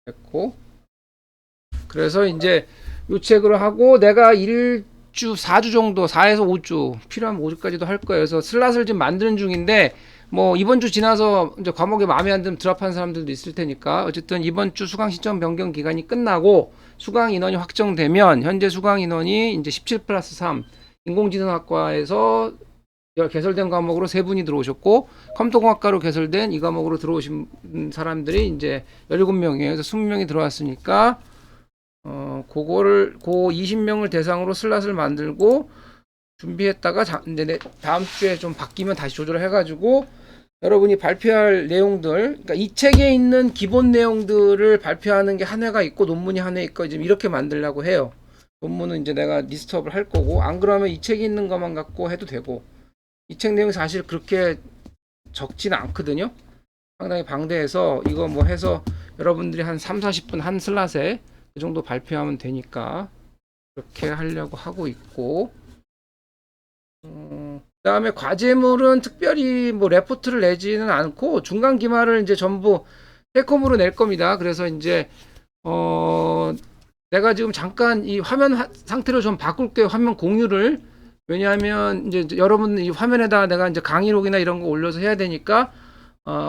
됐고. 그래서 이제 요 책으로 하고 내가 1주 4주 정도 4에서 5주 필요하면 5주까지도 할 거예요. 그래서 슬롯을 지금 만드는 중인데 뭐 이번 주 지나서 이제 과목에 마음에 안 들면 드랍하는 사람들도 있을 테니까 어쨌든 이번 주 수강 신청 변경 기간이 끝나고 수강 인원이 확정되면 현재 수강 인원이 이제 17 플러스 3 인공지능학과에서 개설된 과목으로 세 분이 들어오셨고 컴퓨터공학과로 개설된 이 과목으로 들어오신 사람들이 이제 17명이에요. 그래서 20명이 들어왔으니까 그거를, 20명을 대상으로 슬롯을 만들고 준비했다가, 이제 다음 주에 좀 바뀌면 다시 조절을 해가지고, 여러분이 발표할 내용들, 그러니까 이 책에 있는 기본 내용들을 발표하는 게 한 회가 있고, 논문이 한 회 있고, 지금 이렇게 만들려고 해요. 논문은 이제 내가 리스트업을 할 거고, 안 그러면 이 책에 있는 것만 갖고 해도 되고, 이 책 내용이 사실 그렇게 적지는 않거든요. 상당히 방대해서, 이거 뭐 해서 여러분들이 한 3, 40분 한 슬롯에 그 정도 발표하면 되니까 그렇게 하려고 하고 있고 그다음에 과제물은 특별히 뭐 레포트를 내지는 않고 중간 기말을 이제 전부 셀컴으로 낼 겁니다. 그래서 이제 어 내가 지금 잠깐 이 화면 상태로 좀 바꿀게요. 화면 공유를. 왜냐하면 이제 여러분 이 화면에다 내가 이제 강의록이나 이런 거 올려서 해야 되니까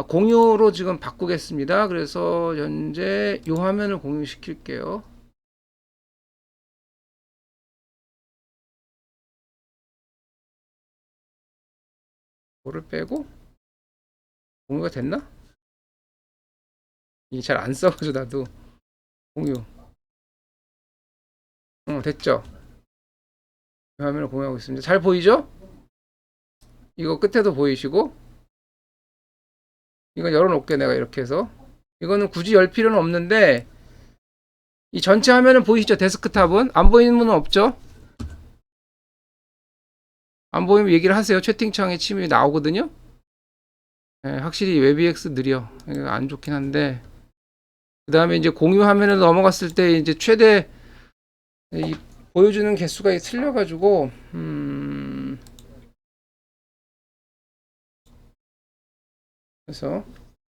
공유로 지금 바꾸겠습니다. 그래서 현재 이 화면을 공유시킬게요. 뭐를 빼고 공유가 됐나? 이게 잘 안 써가지고 나도 공유. 됐죠? 화면을 공유하고 있습니다. 잘 보이죠? 이거 끝에도 보이시고 이거 열어놓을게 내가 이렇게 해서 이거는 굳이 열 필요는 없는데 이 전체 화면은 보이시죠? 데스크탑은 안 보이는 분은 없죠? 안 보이면 얘기를 하세요. 채팅창에 치면 나오거든요. 네, 확실히 웨비엑스 느려. 이거 안 좋긴 한데 그 다음에 이제 공유 화면을 넘어갔을 때 이제 최대 이 보여주는 개수가 틀려가지고 그래서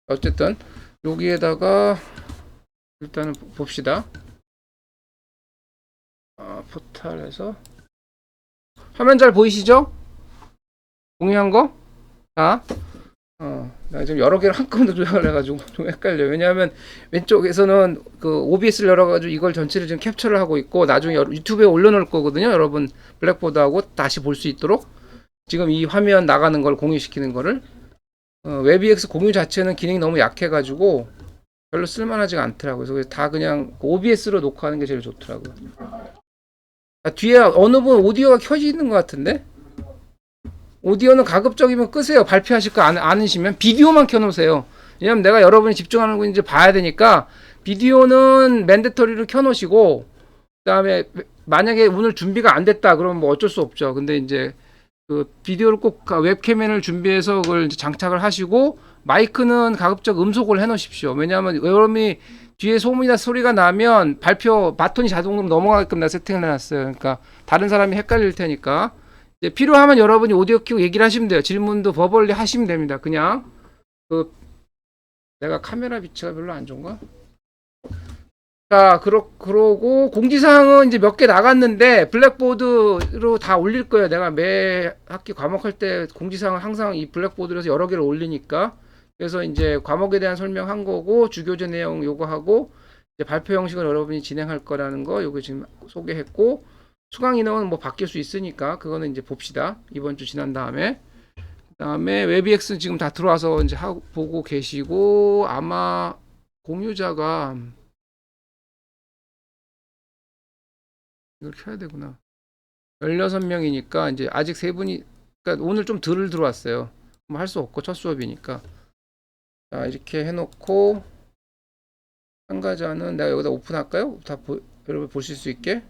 어쨌든 여기에다가 일단은 봅시다. 포탈에서 화면 잘 보이시죠? 공유한 거? 자, 나 지금 여러 개를 한꺼번에 조작을 해가지고 좀 헷갈려. 왜냐하면 왼쪽에서는 그 OBS를 열어가지고 이걸 전체를 지금 캡처를 하고 있고 나중에 유튜브에 올려놓을 거거든요. 여러분 블랙보드하고 다시 볼 수 있도록 지금 이 화면 나가는 걸 공유시키는 거를 웹EX 공유 자체는 기능이 너무 약해가지고 별로 쓸만하지가 않더라고요. 그래서 다 그냥 OBS로 녹화하는 게 제일 좋더라고요. 뒤에 어느 분 오디오가 켜져 있는 것 같은데? 오디오는 가급적이면 끄세요. 발표하실 거 않으시면 비디오만 켜놓으세요. 왜냐면 내가 여러분이 집중하는 거 이제 봐야 되니까 비디오는 맨데터리로 켜놓으시고 그다음에 만약에 오늘 준비가 안 됐다 그러면 뭐 어쩔 수 없죠. 근데 이제 그 비디오를 꼭 웹캐면을 준비해서 그걸 장착을 하시고 마이크는 가급적 음속을 해놓으십시오. 왜냐하면 여러분이 뒤에 소음이나 소리가 나면 발표 바톤이 자동으로 넘어가게끔 나 세팅을 해놨어요. 그러니까 다른 사람이 헷갈릴 테니까 필요하면 여러분이 오디오 켜고 얘기를 하시면 돼요. 질문도 버벌리 하시면 됩니다. 그냥 그 내가 카메라 위치가 별로 안 좋은가? 자, 그러고 공지사항은 이제 몇 개 나갔는데 블랙보드로 다 올릴 거예요. 내가 매 학기 과목할 때 공지사항은 항상 이 블랙보드에서 여러 개를 올리니까. 그래서 이제 과목에 대한 설명한 거고 주교재 내용 요거 하고 이제 발표 형식을 여러분이 진행할 거라는 거 요거 지금 소개했고 수강 인원은 뭐 바뀔 수 있으니까 그거는 이제 봅시다. 이번 주 지난 다음에. 그다음에 웨비엑스 지금 다 들어와서 이제 보고 계시고 아마 공유자가 이걸 켜야 되구나. 16명이니까 이제 아직 세 분이 그러니까 오늘 좀 덜 들어왔어요. 뭐 할 수 없고 첫 수업이니까. 자, 이렇게 해 놓고 참가자는 내가 여기다 오픈할까요? 여러분 보실 수 있게.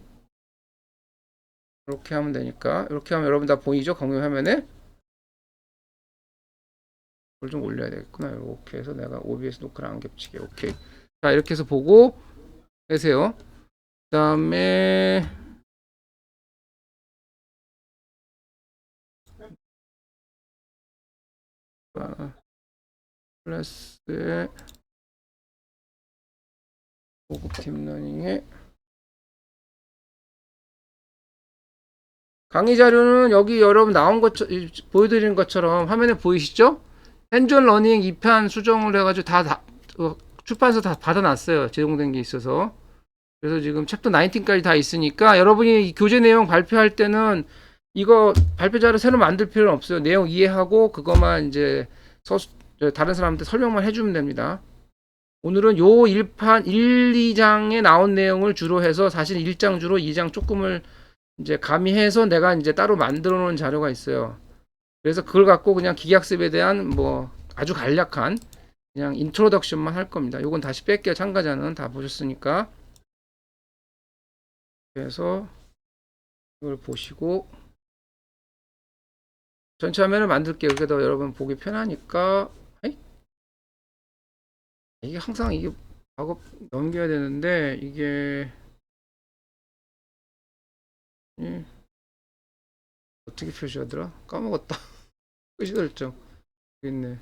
이렇게 하면 되니까. 이렇게 하면 여러분 다 보이죠? 공유 화면에. 이걸 좀 올려야 되겠구나. 이렇게 해서 내가 OBS 녹화를 안 겹치게. 오케이. 자, 이렇게 해서 보고 계세요. 그다음에 클래스에 고급 딥러닝의 강의 자료는 여기 여러분 나온 것 보여드리는 것처럼 화면에 보이시죠? 핸즈온 러닝 2편 수정을 해가지고 다 출판사 다 받아놨어요. 제공된 게 있어서. 그래서 지금 챕터 19까지 다 있으니까 여러분이 교재 내용 발표할 때는 이거 발표 자료 새로 만들 필요는 없어요. 내용 이해하고 그것만 이제 다른 사람한테 설명만 해주면 됩니다. 오늘은 요 1판 1, 2장에 나온 내용을 주로 해서 사실 1장 주로 2장 조금을 이제 가미해서 내가 이제 따로 만들어 놓은 자료가 있어요. 그래서 그걸 갖고 그냥 기계학습에 대한 뭐 아주 간략한 그냥 인트로덕션만 할 겁니다. 요건 다시 뺄게요. 참가자는 다 보셨으니까. 그래서 이걸 보시고 전체 화면을 만들게요. 그래도 여러분 보기 편하니까. 이게 항상 이게 작업 넘겨야 되는데 이게 어떻게 표시하더라? 까먹었다. 표시 설정 있네.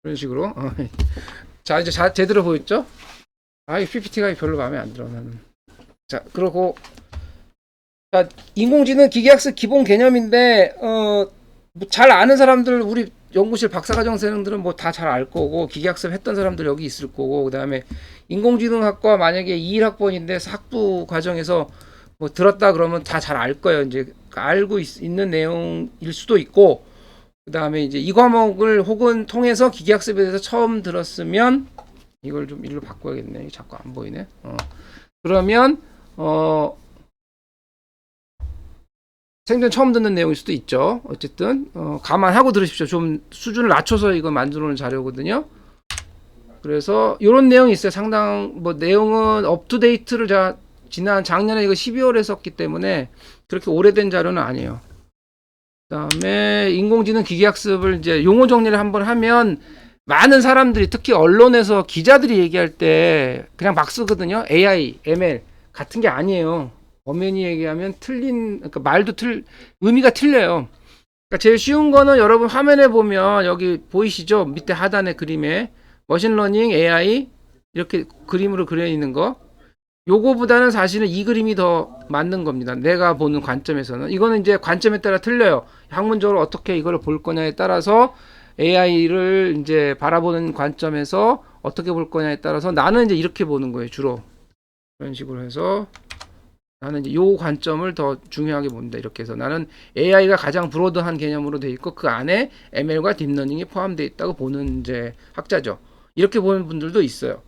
그런 식으로. 자 이제 제대로 보였죠? 이 PPT가 별로 마음에 안 들어 나는. 자 그리고 자 인공지능 기계학습 기본 개념인데 뭐 잘 아는 사람들 우리 연구실 박사과정생들은 뭐 다 잘 알 거고 기계학습 했던 사람들 여기 있을 거고 그 다음에 인공지능학과 만약에 21학번인데 학부 과정에서 뭐 들었다 그러면 다 잘 알 거예요. 이제 알고 있는 내용일 수도 있고 그 다음에 이제 이 과목을 혹은 통해서 기계학습에 대해서 처음 들었으면 이걸 좀 일로 바꿔야겠네. 자꾸 안 보이네. 그러면 생전 처음 듣는 내용일 수도 있죠. 어쨌든 감안하고 들으십시오. 좀 수준을 낮춰서 이거 만들어 놓은 자료거든요. 그래서 이런 내용이 있어요. 상당 뭐 내용은 업투데이트를 제가 지난 작년에 이거 12월에 썼기 때문에 그렇게 오래된 자료는 아니에요. 그다음에 인공지능 기계학습을 이제 용어 정리를 한번 하면 많은 사람들이 특히 언론에서 기자들이 얘기할 때 그냥 막 쓰거든요. AI, ML 같은 게 아니에요. 엄연히 얘기하면 그러니까 말도 의미가 틀려요. 그러니까 제일 쉬운 거는 여러분 화면에 보면 여기 보이시죠? 밑에 하단의 그림에 머신러닝, AI 이렇게 그림으로 그려 있는 거. 요거보다는 사실은 이 그림이 더 맞는 겁니다. 내가 보는 관점에서는. 이거는 이제 관점에 따라 틀려요. 학문적으로 어떻게 이걸 볼 거냐에 따라서 AI를 이제 바라보는 관점에서 어떻게 볼 거냐에 따라서 나는 이제 이렇게 보는 거예요. 주로. 이런 식으로 해서 나는 이제 요 관점을 더 중요하게 본다. 이렇게 해서 나는 AI가 가장 브로드한 개념으로 돼 있고 그 안에 ML과 딥러닝이 포함되어 있다고 보는 이제 학자죠. 이렇게 보는 분들도 있어요.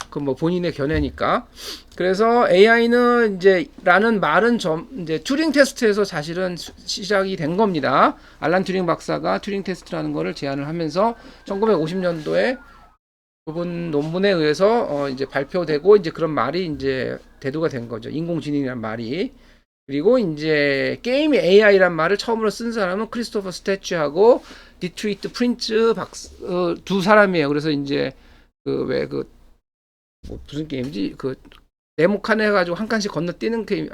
그 뭐 본인의 견해니까. 그래서 AI는 이제 라는 말은 이제 튜링 테스트에서 사실은 시작이 된 겁니다. 알란 튜링 박사가 튜링 테스트라는 거를 제안을 하면서 1950년도에 그분 논문에 의해서 이제 발표되고 이제 그런 말이 이제 대두가 된 거죠. 인공지능이란 말이. 그리고 이제 게임 AI란 말을 처음으로 쓴 사람은 크리스토퍼 스태츄하고 디트리트 프린츠 두 사람이에요. 그래서 이제 뭐 무슨 게임이지? 네모 칸 해가지고 한 칸씩 건너뛰는 게임,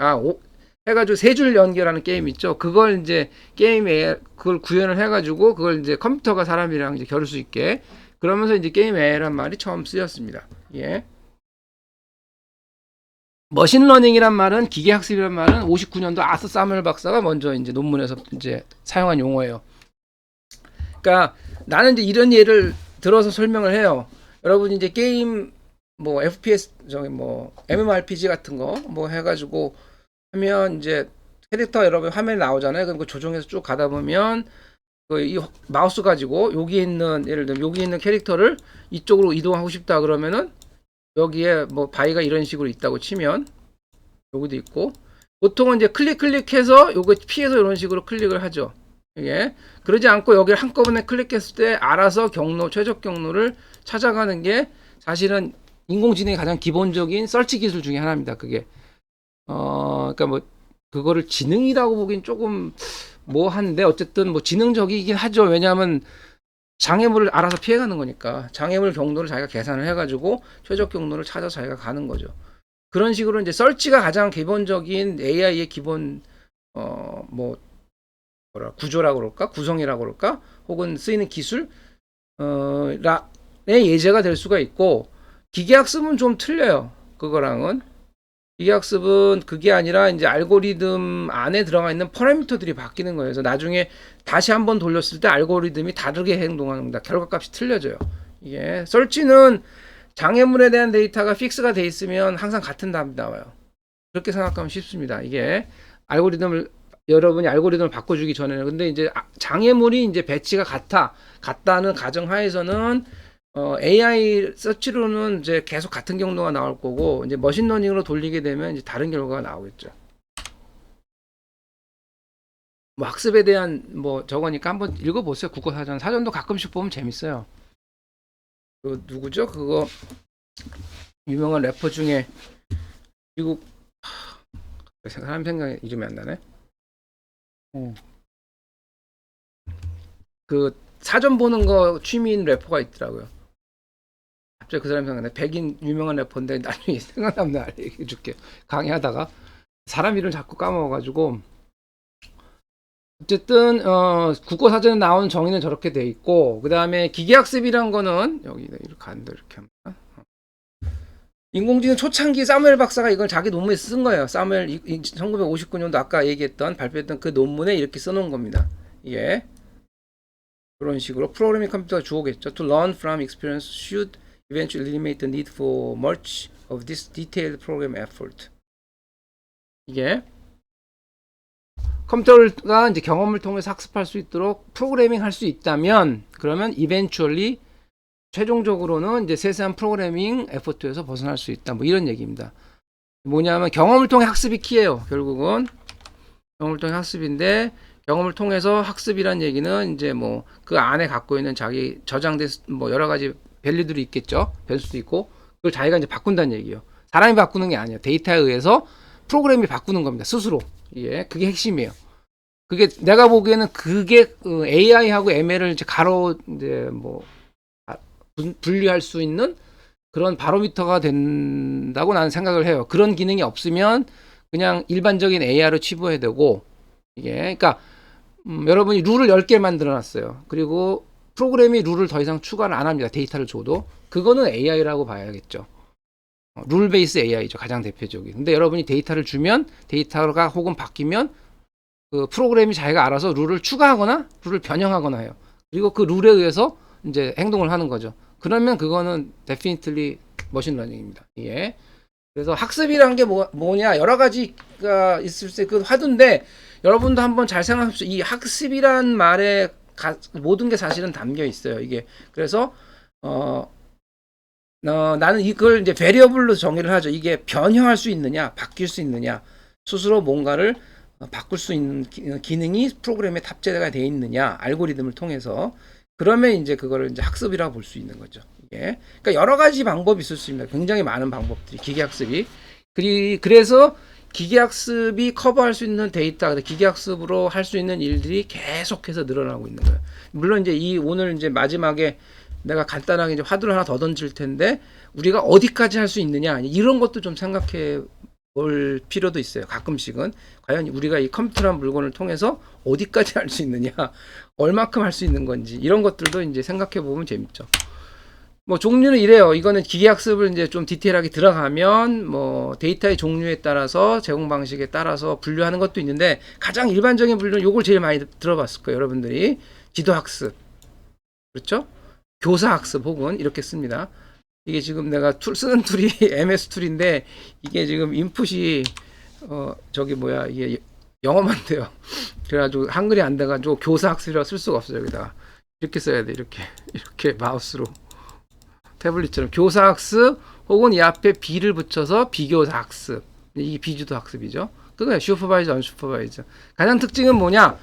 해가지고 세 줄 연결하는 게임 있죠. 그걸 이제 게임에 그걸 구현을 해가지고 그걸 이제 컴퓨터가 사람이랑 이제 겨룰 수 있게 그러면서 이제 게임 AI란 말이 처음 쓰였습니다. 예. 머신러닝이란 말은 기계학습이란 말은 59년도 아서 사무엘 박사가 먼저 이제 논문에서 이제 사용한 용어예요. 그러니까 나는 이제 이런 예를 들어서 설명을 해요. 여러분 이제 게임 뭐 FPS 뭐 MMORPG 같은 거 뭐 해가지고 하면 이제 캐릭터 여러분 화면에 나오잖아요. 그럼 그 조정해서 쭉 가다 보면 이 마우스 가지고 여기 있는 예를 들면 여기 있는 캐릭터를 이쪽으로 이동하고 싶다 그러면은 여기에 뭐 바위가 이런 식으로 있다고 치면 여기도 있고 보통은 이제 클릭해서 요거 피해서 이런 식으로 클릭을 하죠. 이게 그러지 않고 여기를 한꺼번에 클릭했을 때 알아서 최적 경로를 찾아가는 게 사실은 인공지능의 가장 기본적인 설치 기술 중에 하나입니다. 그게 그러니까 뭐 그거를 지능이라고 보긴 조금 한데 어쨌든 뭐 지능적이긴 하죠. 왜냐하면 장애물을 알아서 피해가는 거니까 장애물 경로를 자기가 계산을 해가지고 최적 경로를 찾아서 자기가 가는 거죠. 그런 식으로 이제 설치가 가장 기본적인 AI의 기본 구조라고 그럴까 구성이라고 그럴까 혹은 쓰이는 기술 의 예제가 될 수가 있고 기계학습은 좀 틀려요. 그거랑은. 기계학습은 그게 아니라 이제 알고리즘 안에 들어가 있는 파라미터들이 바뀌는 거예요. 그래서 나중에 다시 한번 돌렸을 때 알고리즘이 다르게 행동합니다. 결과값이 틀려져요. 이게 설치는 장애물에 대한 데이터가 픽스가 돼 있으면 항상 같은 답이 나와요. 그렇게 생각하면 쉽습니다. 이게 여러분이 알고리즘을 바꿔주기 전에는. 근데 이제 장애물이 이제 배치가 같다는 가정하에서는 AI 서치로는 이제 계속 같은 경로가 나올 거고, 이제 머신러닝으로 돌리게 되면 이제 다른 결과가 나오겠죠. 뭐 학습에 대한 뭐 저거니까 한번 읽어보세요. 국어사전. 사전도 가끔씩 보면 재밌어요. 그 누구죠? 그거 유명한 래퍼 중에 미국 사람 생각에 이름이 안 나네. 그 사전 보는 거 취미인 래퍼가 있더라고요. 갑자기 그 사람 생각나네. 백인 유명한 래퍼인데 나중에 생각나면 알려줄게. 강의하다가 사람 이름 자꾸 까먹어가지고. 어쨌든 국어 사전에 나오는 정의는 저렇게 돼 있고, 그 다음에 기계학습이란 거는 여기 이렇게 한다 이렇게 합니다. 인공지능 초창기 사무엘 박사가 이걸 자기 논문에 쓴 거예요. 사무엘 1959년도 아까 얘기했던 발표했던 그 논문에 이렇게 써놓은 겁니다. 이게 그런 식으로 프로그래밍 컴퓨터가 주어겠죠. To learn from experience should eventually eliminate the need for much of this detailed program effort. 이게 컴퓨터가 이제 경험을 통해서 학습할 수 있도록 프로그래밍 할 수 있다면, 그러면 eventually 최종적으로는 이제 세세한 프로그래밍 에포트에서 벗어날 수 있다. 뭐 이런 얘기입니다. 뭐냐면 경험을 통해 학습이 키예요. 결국은 경험을 통해 학습인데, 경험을 통해서 학습이란 얘기는 이제 뭐 그 안에 갖고 있는 자기 저장된 뭐 여러 가지 밸류들이 있겠죠. 변수도 있고, 그걸 자기가 이제 바꾼다는 얘기예요. 사람이 바꾸는 게 아니에요. 데이터에 의해서 프로그램이 바꾸는 겁니다. 스스로. 예, 그게 핵심이에요. 그게 내가 보기에는 그게 AI하고 ML을 이제 이제 뭐 분리할 수 있는 그런 바로미터가 된다고 나는 생각을 해요. 그런 기능이 없으면 그냥 일반적인 AI로 치부해야 되고, 이게 그러니까 여러분이 룰을 10개 만들어 놨어요. 그리고 프로그램이 룰을 더 이상 추가를 안 합니다. 데이터를 줘도. 그거는 AI라고 봐야겠죠. 룰 베이스 AI죠. 가장 대표적인. 근데 여러분이 데이터를 주면 데이터가 혹은 바뀌면 그 프로그램이 자기가 알아서 룰을 추가하거나 룰을 변형하거나 해요. 그리고 그 룰에 의해서 이제 행동을 하는 거죠. 그러면 그거는 definitely 머신러닝입니다. 예. 그래서 학습이란 게 뭐냐, 여러 가지가 있을 때 그 화두인데, 여러분도 한번 잘 생각하십시오. 이 학습이란 말에 모든 게 사실은 담겨 있어요. 이게 그래서 나는 이걸 이제 베리어블로 정의를 하죠. 이게 변형할 수 있느냐, 바뀔 수 있느냐, 스스로 뭔가를 바꿀 수 있는 기능이 프로그램에 탑재가 되어 있느냐, 알고리즘을 통해서. 그러면 이제 그거를 이제 학습이라고 볼 수 있는 거죠. 이게. 그러니까 여러 가지 방법이 있을 수 있습니다. 굉장히 많은 방법들이, 기계학습이. 그래서 기계학습이 커버할 수 있는 데이터, 기계학습으로 할 수 있는 일들이 계속해서 늘어나고 있는 거예요. 물론 이제 오늘 이제 마지막에 내가 간단하게 이제 화두를 하나 더 던질 텐데, 우리가 어디까지 할 수 있느냐, 이런 것도 좀 생각해 볼 필요도 있어요. 가끔씩은 과연 우리가 이 컴퓨터라는 물건을 통해서 어디까지 할 수 있느냐, 얼마큼 할 수 있는 건지, 이런 것들도 이제 생각해 보면 재밌죠. 뭐 종류는 이래요. 이거는 기계학습을 이제 좀 디테일하게 들어가면 뭐 데이터의 종류에 따라서, 제공 방식에 따라서 분류하는 것도 있는데, 가장 일반적인 분류는 요걸 제일 많이 들어봤을 거예요. 여러분들이 지도학습, 그렇죠? 교사학습 혹은 이렇게 씁니다. 이게 지금 내가 쓰는 툴이 MS 툴인데, 이게 지금 인풋이 이게 영어만 돼요. 그래가지고 한글이 안 돼가지고 교사학습이라고 쓸 수가 없어요. 여기다가 이렇게 써야 돼. 이렇게 마우스로 태블릿처럼 교사학습, 혹은 이 앞에 B를 붙여서 비교사학습. 이게 비주도 학습이죠. 그거야. 슈퍼바이저, 언슈퍼바이저. 가장 특징은 뭐냐?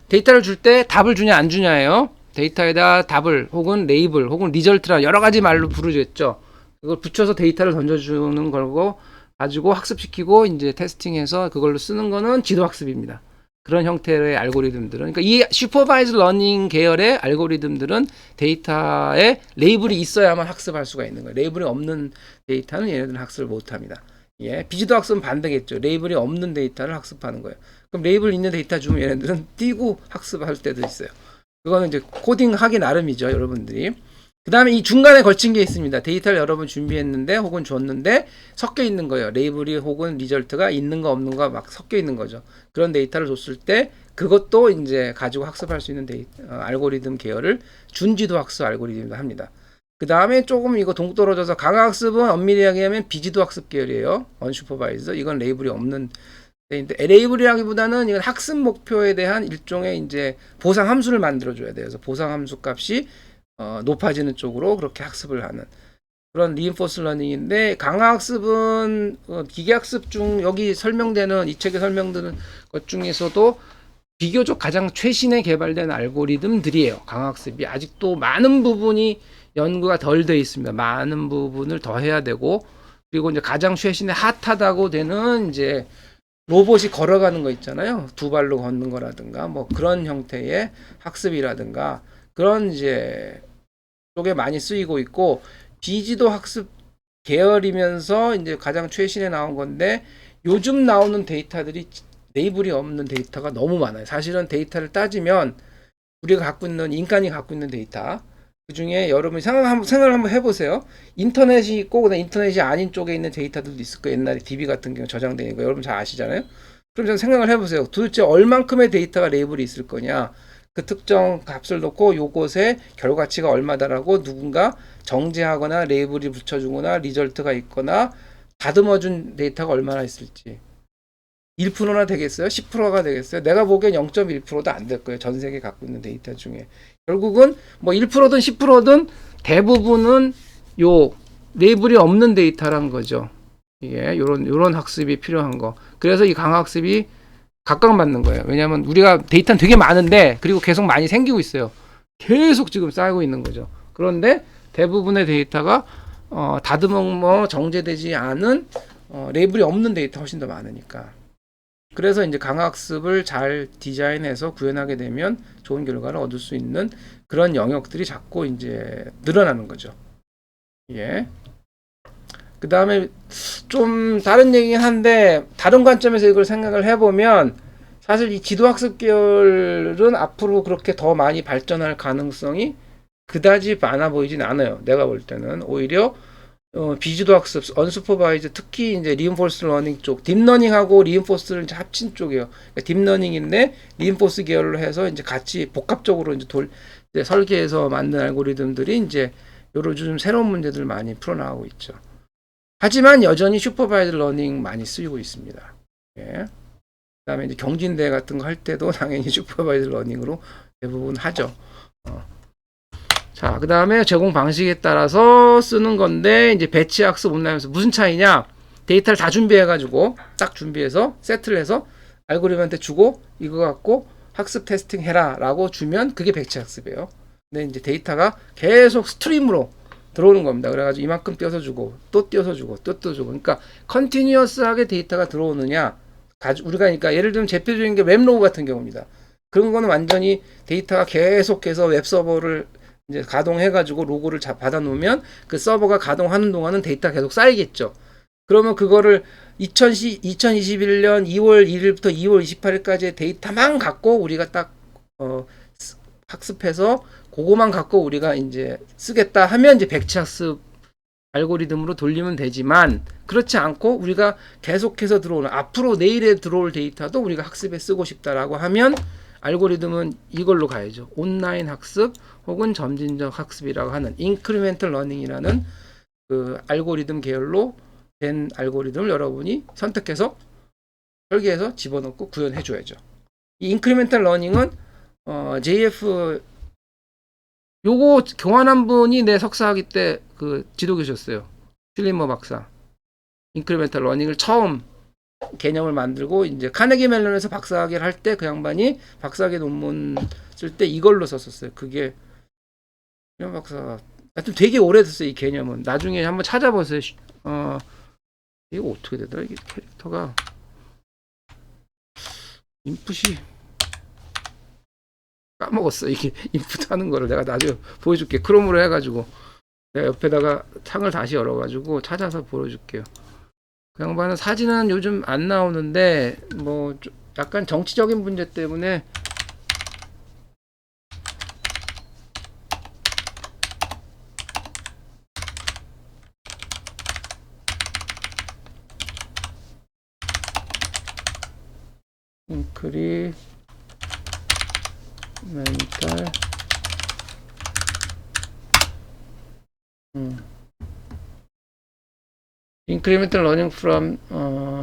데이터를 줄 때 답을 주냐 안 주냐예요. 데이터에다 답을 혹은 레이블 혹은 리절트라 여러 가지 말로 부르겠죠. 그걸 붙여서 데이터를 던져주는 걸고 가지고 학습시키고 이제 테스팅해서 그걸로 쓰는 거는 지도학습입니다. 그런 형태의 알고리즘들은, 그러니까 이 슈퍼바이즈 러닝 계열의 알고리즘들은 데이터에 레이블이 있어야만 학습할 수가 있는 거예요. 레이블이 없는 데이터는 얘네들은 학습을 못합니다. 예, 비지도 학습은 반대겠죠. 레이블이 없는 데이터를 학습하는 거예요. 그럼 레이블 있는 데이터 주면 얘네들은 띄고 학습할 때도 있어요. 그거는 이제 코딩하기 나름이죠, 여러분들이. 그 다음에 이 중간에 걸친 게 있습니다. 데이터를 여러분 준비했는데 혹은 줬는데 섞여 있는 거예요. 레이블이 혹은 리절트가 있는 거 없는 거 막 섞여 있는 거죠. 그런 데이터를 줬을 때 그것도 이제 가지고 학습할 수 있는 알고리즘 계열을 준지도 학습 알고리즘이라 합니다. 그 다음에 조금 이거 동떨어져서 강학습은 엄밀히 하면 비지도 학습 계열이에요. 언슈퍼바이저. 이건 레이블이 없는 데인데 레이블이라기보다는 이건 학습 목표에 대한 일종의 이제 보상 함수를 만들어 줘야 돼요. 그래서 보상 함수 값이 높아지는 쪽으로 그렇게 학습을 하는 그런 리인포스 러닝인데 강화학습은 기계학습 중 여기 설명되는 이 책에 설명되는 것 중에서도 비교적 가장 최신에 개발된 알고리즘들이에요. 강화학습이 아직도 많은 부분이 연구가 덜 돼 있습니다. 많은 부분을 더 해야 되고 그리고 이제 가장 최신에 핫하다고 되는 이제 로봇이 걸어가는 거 있잖아요. 두 발로 걷는 거라든가 뭐 그런 형태의 학습이라든가 그런 이제 쪽에 많이 쓰이고 있고 비지도 학습 계열이면서 이제 가장 최신에 나온 건데 요즘 나오는 데이터들이 레이블이 없는 데이터가 너무 많아요. 사실은 데이터를 따지면 우리가 갖고 있는 인간이 갖고 있는 데이터 그 중에 여러분이 생각을 한번 해보세요. 인터넷이 있고 그다음 인터넷이 아닌 쪽에 있는 데이터들도 있을 거예요. 옛날에 DB 같은 경우 저장되는 거 여러분 잘 아시잖아요. 그럼 전 생각을 해보세요. 도대체 얼만큼의 데이터가 레이블이 있을 거냐? 그 특정 값을 놓고 요것의 결과치가 얼마다라고 누군가 정제하거나 레이블이 붙여주거나 리절트가 있거나 다듬어준 데이터가 얼마나 있을지 1%나 되겠어요? 10%가 되겠어요? 내가 보기엔 0.1%도 안 될 거예요. 전 세계 갖고 있는 데이터 중에 결국은 뭐 1%든 10%든 대부분은 요 레이블이 없는 데이터란 거죠. 이게 요런 학습이 필요한 거. 그래서 이 강학습이 각광받는 거예요. 왜냐하면 우리가 데이터는 되게 많은데 그리고 계속 많이 생기고 있어요. 계속 지금 쌓이고 있는 거죠. 그런데 대부분의 데이터가 다듬어 정제되지 않은 레이블이 없는 데이터 훨씬 더 많으니까. 그래서 이제 강학습을 잘 디자인해서 구현하게 되면 좋은 결과를 얻을 수 있는 그런 영역들이 자꾸 이제 늘어나는 거죠. 예. 그 다음에 좀 다른 얘기긴 한데 다른 관점에서 이걸 생각을 해보면 사실 이 지도학습 계열은 앞으로 그렇게 더 많이 발전할 가능성이 그다지 많아 보이진 않아요. 내가 볼 때는 오히려 비지도 학습, 언슈퍼바이즈 특히 이제 리인포스 러닝 쪽, 딥러닝하고 리인포스를 이제 합친 쪽이에요. 그러니까 딥러닝인데 리인포스 계열로 해서 이제 같이 복합적으로 이제 설계해서 만든 알고리즘들이 이제 요즘 새로운 문제들 많이 풀어나가고 있죠. 하지만 여전히 슈퍼바이즈 러닝 많이 쓰이고 있습니다. 예. 그다음에 이제 경진대 같은 거 할 때도 당연히 슈퍼바이즈 러닝으로 대부분 하죠. 자, 그 다음에 제공 방식에 따라서 쓰는 건데 이제 배치 학습 온라인에서 무슨 차이냐? 데이터를 다 준비해가지고 딱 준비해서 세트를 해서 알고리즘한테 주고 이거 갖고 학습 테스팅 해라라고 주면 그게 배치 학습이에요. 근데 이제 데이터가 계속 스트림으로 들어오는 겁니다. 그래가지고 이만큼 띄어서 주고 또 띄어서 주고 또 주고 그러니까 컨티뉴어스하게 데이터가 들어오느냐 우리가 그러니까 예를 들면 대표적인 게 웹로그 같은 경우입니다. 그런 거는 완전히 데이터가 계속해서 웹서버를 이제 가동해가지고 로그를 받아 놓으면 그 서버가 가동하는 동안은 데이터가 계속 쌓이겠죠. 그러면 그거를 2021년 2월 1일부터 2월 28일까지의 데이터만 갖고 우리가 딱 학습해서 그거만 갖고 우리가 이제 쓰겠다 하면 이제 백치 학습 알고리즘으로 돌리면 되지만 그렇지 않고 우리가 계속해서 들어오는 앞으로 내일에 들어올 데이터도 우리가 학습에 쓰고 싶다라고 하면 알고리즘은 이걸로 가야죠. 온라인 학습 혹은 점진적 학습이라고 하는 인크리멘털 러닝이라는 그 알고리즘 계열로 된 알고리즘을 여러분이 선택해서 설계해서 집어넣고 구현해 줘야죠. 이 인크리멘털 러닝은 JF 요거 교환한 분이 내 석사학위 때 그 지도교셨어요. 필리머 박사. 인크리멘털 러닝을 처음 개념을 만들고 이제 카네기 멜론에서 박사학위를 할 때 그 양반이 박사학위 논문 쓸 때 이걸로 썼었어요. 그게 필리머 박사 하여튼 되게 오래됐어요. 이 개념은. 나중에 한번 찾아보세요. 이거 어떻게 되더라? 이게 캐릭터가 인풋이 까먹었어. 이게 인풋 하는 거를 내가 나중에 보여줄게. 크롬으로 해가지고 내가 옆에다가 창을 다시 열어가지고 찾아서 보여줄게요. 그 양반은 사진은 요즘 안 나오는데 뭐 약간 정치적인 문제 때문에 인크리멘탈 incremental learning from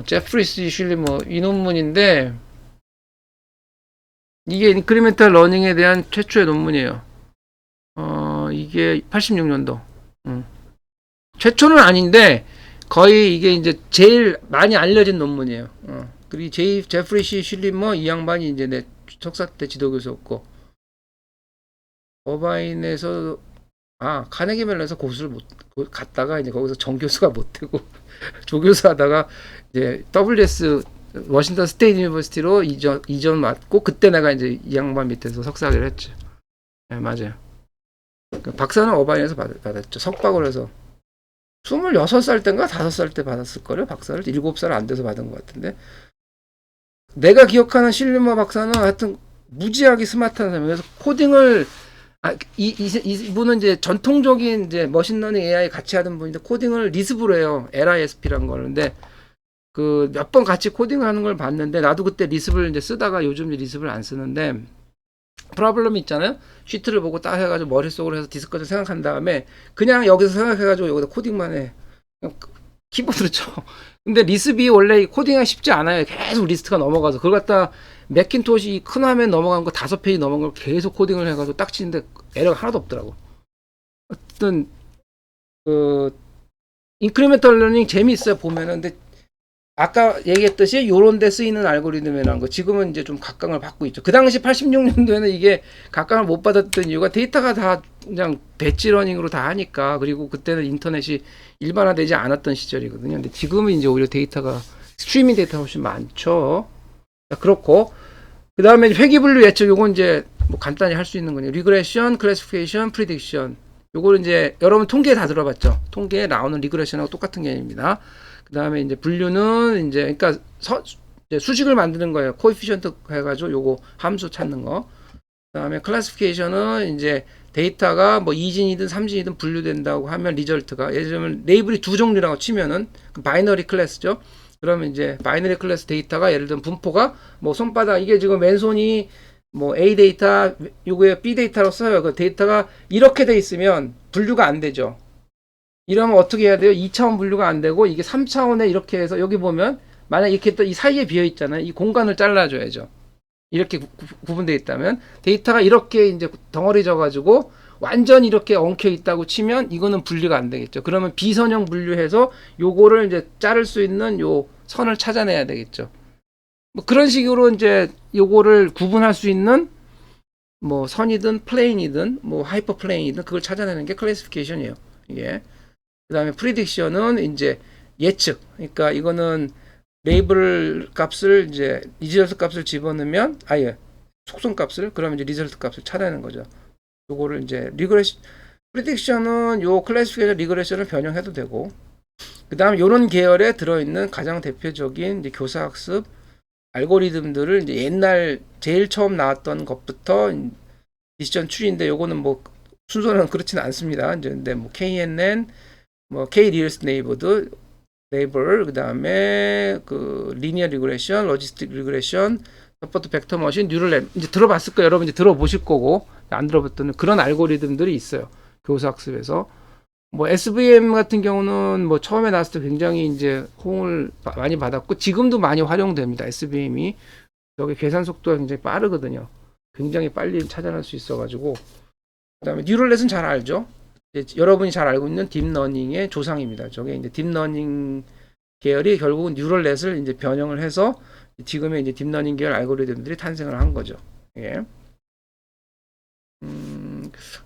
제프리스 슐리머 이 논문인데 이게 incremental learning에 대한 최초의 논문이에요. 이게 86년도. 최초는 아닌데 거의 이게 이제 제일 많이 알려진 논문이에요. 그리고 제프리시 슐리머 이 양반이 이제 내 석사 때 지도교수였고 어바인에서 카네기 멜론에서 고수를 갔다가 이제 거기서 정교수가 못 되고 조교수 하다가 이제 WS 워싱턴 스테이트 유니버시티로 이전 맞고 그때 내가 이제 이 양반 밑에서 석사를 했죠. 네, 맞아요. 박사는 어바인에서 받았죠. 석박을 해서 26살 때인가 5살 때 받았을 거예요. 박사를 7살 안 돼서 받은 것 같은데 내가 기억하는 실리머 박사는 하여튼 무지하게 스마트한 사람이에요. 그래서 코딩을 이분은 이제 전통적인 이제 머신러닝 AI 같이 하던 분인데 코딩을 리스프로 해요. LISP라는 걸. 근데 그 몇 번 같이 코딩하는 걸 봤는데 나도 그때 리스프를 이제 쓰다가 요즘 리스프를 안 쓰는데 프로블럼이 있잖아요. 시트를 보고 딱 해가지고 머릿속으로 해서 디스커션 생각한 다음에 그냥 여기서 생각해가지고 여기다 코딩만 해. 키보드로 쳐. 근데 리스비 원래 코딩하기 쉽지 않아요. 계속 리스트가 넘어가서 그걸 갖다 맥킨토시 큰 화면 넘어간 거 5페이지 넘어간 걸 계속 코딩을 해가지고 딱 치는데 에러가 하나도 없더라고. 어떤 그 인크리멘털 러닝 재미있어요 보면은. 근데 아까 얘기했듯이 요런 데 쓰이는 알고리즘이라는 거 지금은 이제 좀 각광을 받고 있죠. 그 당시 86년도에는 이게 각광을 못 받았던 이유가 데이터가 다 그냥 배지 러닝으로 다 하니까. 그리고 그때는 인터넷이 일반화되지 않았던 시절이거든요. 근데 지금은 이제 오히려 데이터가 스트리밍 데이터가 훨씬 많죠. 그렇고 그 다음에 회귀분류 예측 요건 이제 뭐 간단히 할 수 있는 거네요. 리그레션, 클래시피케이션, 프리딕션. 요거는 이제 여러분 통계에 다 들어봤죠. 통계에 나오는 리그레션하고 똑같은 개념입니다. 그 다음에 이제 분류는 이제 그러니까 이제 수식을 만드는 거예요. 코에피션트 해가지고 요거 함수 찾는 거. 그 다음에 클래시피케이션은 이제 데이터가 뭐 2진이든 3진이든 분류된다고 하면 리절트가 예를 들면 레이블이 두 종류라고 치면은 그 바이너리 클래스죠. 그러면 이제 바이너리 클래스 데이터가 예를 들면 분포가 뭐 손바닥 이게 지금 왼손이 뭐 A 데이터 요거에 B 데이터로 써요. 그 데이터가 이렇게 돼 있으면 분류가 안 되죠. 이러면 어떻게 해야 돼요? 2차원 분류가 안 되고 이게 3차원에 이렇게 해서 여기 보면 만약 이렇게 또 이 사이에 비어 있잖아요. 이 공간을 잘라줘야죠. 이렇게 구분되어 있다면 데이터가 이렇게 이제 덩어리져 가지고 완전 이렇게 엉켜 있다고 치면 이거는 분류가 안 되겠죠. 그러면 비선형 분류해서 요거를 이제 자를 수 있는 요 선을 찾아내야 되겠죠. 뭐 그런 식으로 이제 요거를 구분할 수 있는 뭐 선이든 플레인이든 뭐 하이퍼 플레인이든 그걸 찾아내는 게 클래시피케이션이에요. 이게. 그 다음에 프리딕션은 이제 예측. 그러니까 이거는 레이블 값을 이제 리절트 값을 집어넣으면 속성 값을 그러면 이제 리절트 값을 찾아내는 거죠. 요거를 이제 리그레션 프리딕션은 요 클래시피케이션 리그레션을 변형해도 되고 그 다음에 요런 계열에 들어있는 가장 대표적인 이제 교사학습 알고리즘들을 이제 옛날 제일 처음 나왔던 것부터 디시전 트리인데 요거는 뭐 순서는 그렇지는 않습니다. 이제 근데 뭐 KNN 뭐 K 리얼스 네이버드 네이버 그다음에 그 리니어 리그레션, 로지스틱 리그레션, 서포트 벡터 머신, 뉴럴넷 이제 들어봤을 거예요. 여러분 이제 들어보실 거고 안 들어봤던 그런 알고리즘들이 있어요. 교사 학습에서 뭐 SVM 같은 경우는 뭐 처음에 나왔을 때 굉장히 이제 호응을 많이 받았고 지금도 많이 활용됩니다. SVM이 여기 계산 속도가 굉장히 빠르거든요. 굉장히 빨리 찾아낼 수 있어가지고 그다음에 뉴럴넷은 잘 알죠. 여러분이 잘 알고 있는 딥러닝의 조상입니다. 저게 이제 딥러닝 계열이 결국은 뉴럴넷을 이제 변형을 해서 지금의 이제 딥러닝 계열 알고리즘들이 탄생을 한 거죠. 예.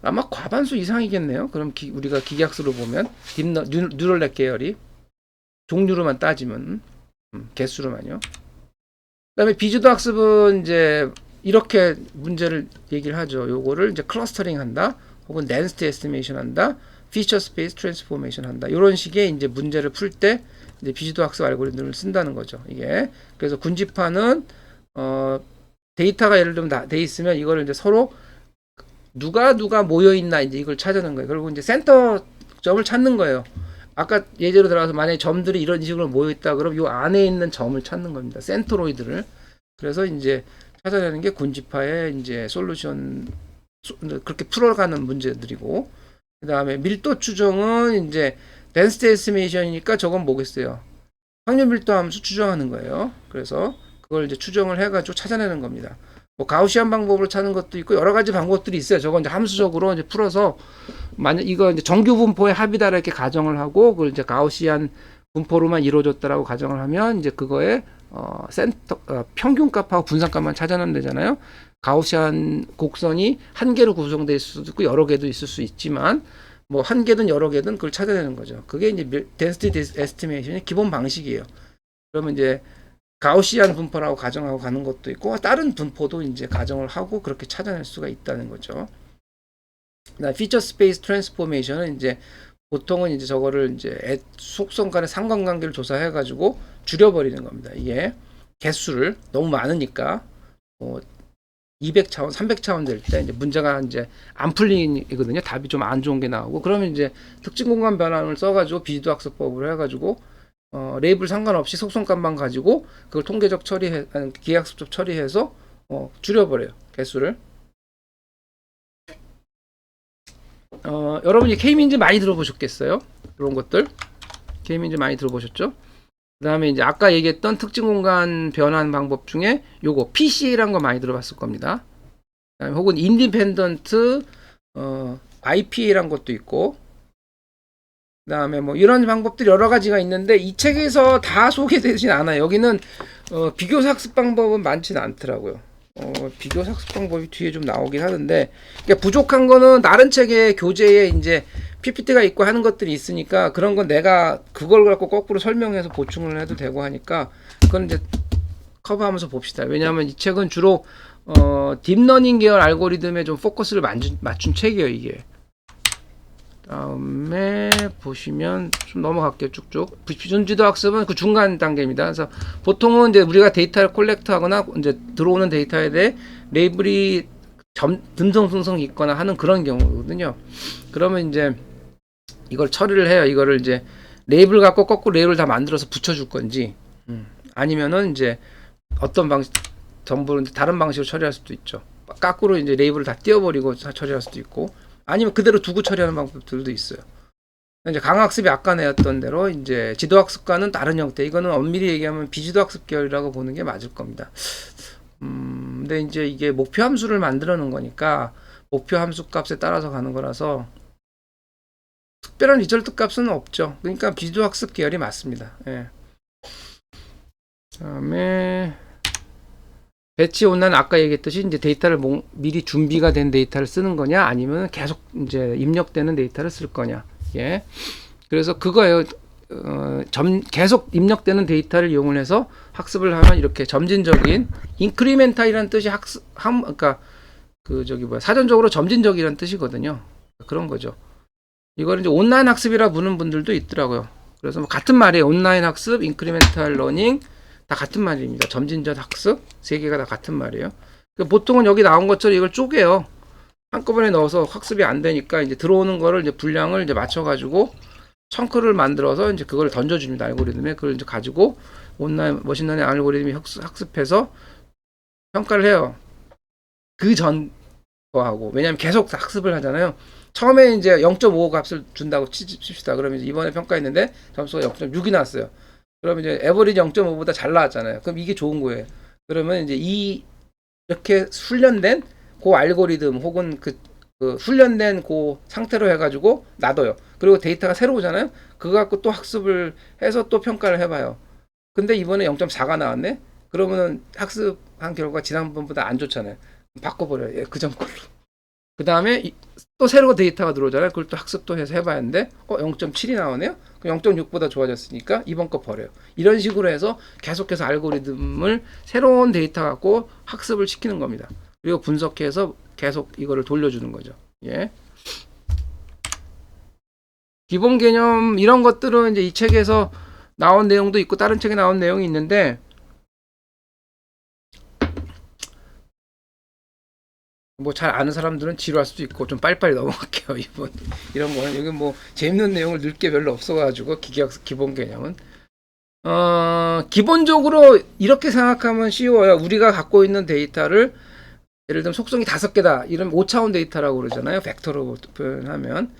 아마 과반수 이상이겠네요. 그럼 우리가 기계학습으로 보면 뉴럴넷 계열이 종류로만 따지면 개수로만요. 그다음에 비주도 학습은 이제 이렇게 문제를 얘기를 하죠. 요거를 이제 클러스터링 한다. 혹은 density estimation 한다, feature space transformation 한다. 이런 식의 이제 문제를 풀 때 이제 비주도 학습 알고리즘을 쓴다는 거죠. 이게 그래서 군집하는 데이터가 예를 들면 돼 있으면 이거를 이제 서로 누가 모여 있나 이제 이걸 찾아내는 거예요. 그리고 이제 센터 점을 찾는 거예요. 아까 예제로 들어가서 만약에 점들이 이런 식으로 모여 있다 그럼 이 안에 있는 점을 찾는 겁니다. 센트로이드를. 그래서 이제 찾아내는 게 군집화의 이제 솔루션, 그렇게 풀어가는 문제들이고, 그 다음에 밀도 추정은 이제 density estimation이니까 저건 뭐겠어요? 확률 밀도 함수 추정하는 거예요. 그래서 그걸 이제 추정을 해가지고 찾아내는 겁니다. 뭐 가우시안 방법으로 찾는 것도 있고 여러 가지 방법들이 있어요. 저건 이제 함수적으로 이제 풀어서 만약 이거 이제 정규 분포의 합이다 이렇게 가정을 하고 그걸 이제 가우시안 분포로만 이루어졌다라고 가정을 하면 이제 그거에 평균값하고 분산값만 찾아내면 되잖아요. 가우시안 곡선이 한 개로 구성되어 있을 수도 있고 여러 개도 있을 수 있지만 뭐 한 개든 여러 개든 그걸 찾아내는 거죠. 그게 이제 density estimation의 기본 방식이에요. 그러면 이제 가우시안 분포라고 가정하고 가는 것도 있고 다른 분포도 이제 가정을 하고 그렇게 찾아낼 수가 있다는 거죠. 피처 스페이스 트랜스포메이션은 이제 보통은 이제 저거를 이제 속성 간의 상관관계를 조사해 가지고 줄여버리는 겁니다. 이게 개수를 너무 많으니까 200차원, 300차원 될 때 이제 문제가 이제 안 풀리거든요. 답이 좀 안 좋은 게 나오고 그러면 이제 특징 공간 변환을 써가지고 비지도 학습법으로 해가지고 레이블 상관없이 속성값만 가지고 그걸 통계적 처리해, 기하학습적 처리해서 줄여버려요. 개수를. 여러분이 K민지 많이 들어보셨겠어요? 이런 것들. K민지 많이 들어보셨죠? 그 다음에 이제 아까 얘기했던 특징 공간 변환 방법 중에 요거 PCA라는 거 많이 들어봤을 겁니다. 그다음에 혹은 인디펜던트 IPA라는 것도 있고 그 다음에 뭐 이런 방법들이 여러 가지가 있는데 이 책에서 다 소개되진 않아요. 여기는 비교사 학습 방법은 많지는 않더라고요. 비교사 학습 방법이 뒤에 좀 나오긴 하는데 그러니까 부족한 거는 다른 책에 교재에 이제 PPT가 있고 하는 것들이 있으니까 그런 건 내가 그걸 갖고 거꾸로 설명해서 보충을 해도 되고 하니까 그건 이제 커버하면서 봅시다. 왜냐하면 이 책은 주로 딥러닝 계열 알고리즘에 좀 포커스를 맞춘 책이에요. 이게 다음에 보시면 좀 넘어갈게요. 쭉쭉. 비준지도 학습은 그 중간 단계입니다. 그래서 보통은 이제 우리가 데이터를 콜렉트하거나 이제 들어오는 데이터에 대해 레이블이 듬성듬성 있거나 하는 그런 경우거든요. 그러면 이제 이걸 처리를 해요. 이거를 이제 레이블 갖고 거꾸로 레이블 다 만들어서 붙여줄 건지, 아니면은 이제 어떤 방식, 전부는 다른 방식으로 처리할 수도 있죠. 거꾸로 이제 레이블을 다 띄워버리고 처리할 수도 있고, 아니면 그대로 두고 처리하는 방법들도 있어요. 이제 강학습이 아까 내었던 대로 이제 지도학습과는 다른 형태, 이거는 엄밀히 얘기하면 비지도학습 계열이라고 보는 게 맞을 겁니다. 근데 이제 이게 목표 함수를 만들어 놓은 거니까 목표 함수 값에 따라서 가는 거라서 특별한 리절트 값은 없죠. 그러니까 비지도학습 계열이 맞습니다. 예. 다음에 배치 온라인 아까 얘기했듯이 이제 데이터를 미리 준비가 된 데이터를 쓰는 거냐 아니면 계속 이제 입력되는 데이터를 쓸 거냐. 예. 그래서 그거예요. 계속 입력되는 데이터를 이용을 해서 학습을 하면 이렇게 점진적인 인크리멘탈이라는 뜻이 그러니까 사전적으로 점진적이라는 뜻이거든요. 그런 거죠. 이걸 이제 온라인 학습이라 부르는 분들도 있더라고요. 그래서 뭐 같은 말이에요. 온라인 학습, 인크리멘탈 러닝 다 같은 말입니다. 점진적 학습 세 개가 다 같은 말이에요. 보통은 여기 나온 것처럼 이걸 쪼개요. 한꺼번에 넣어서 학습이 안 되니까 이제 들어오는 거를 이제 분량을 이제 맞춰가지고 청크를 만들어서 이제 그걸 던져줍니다. 알고리즘에 그걸 이제 가지고 온라인 머신러닝 알고리즘이 학습해서 평가를 해요. 그 전 거하고 왜냐하면 계속 학습을 하잖아요. 처음에 이제 0.5 값을 준다고 칩시다. 그러면 이제 이번에 평가했는데 점수가 0.6이 나왔어요. 그러면 이제 에버리지 0.5보다 잘 나왔잖아요. 그럼 이게 좋은 거예요. 그러면 이제 이렇게 훈련된 그 알고리즘 혹은 그 훈련된 그 상태로 해가지고 놔둬요. 그리고 데이터가 새로 오잖아요. 그거 갖고 또 학습을 해서 또 평가를 해봐요. 근데 이번에 0.4가 나왔네. 그러면은 학습한 결과가 지난번보다 안 좋잖아요. 바꿔버려요. 예, 그전 걸로. 그 다음에 또 새로 데이터가 들어오잖아요. 그걸 또 학습도 해서 해봐야 하는데 0.7이 나오네요. 0.6보다 좋아졌으니까 이번 거 버려요. 이런 식으로 해서 계속해서 알고리즘을 새로운 데이터 갖고 학습을 시키는 겁니다. 그리고 분석해서 계속 이거를 돌려주는 거죠. 예. 기본 개념 이런 것들은 이제 이 책에서 나온 내용도 있고 다른 책에 나온 내용이 있는데 뭐 잘 아는 사람들은 지루할 수도 있고 좀 빨리빨리 넘어갈게요. 이런 거는 여기 뭐 재밌는 내용을 넣을 게 별로 없어가지고 기계학습 기본 개념은 기본적으로 이렇게 생각하면 쉬워요. 우리가 갖고 있는 데이터를 예를 들면 속성이 5개다. 이러면 5차원 데이터라고 그러잖아요. 벡터로 표현하면.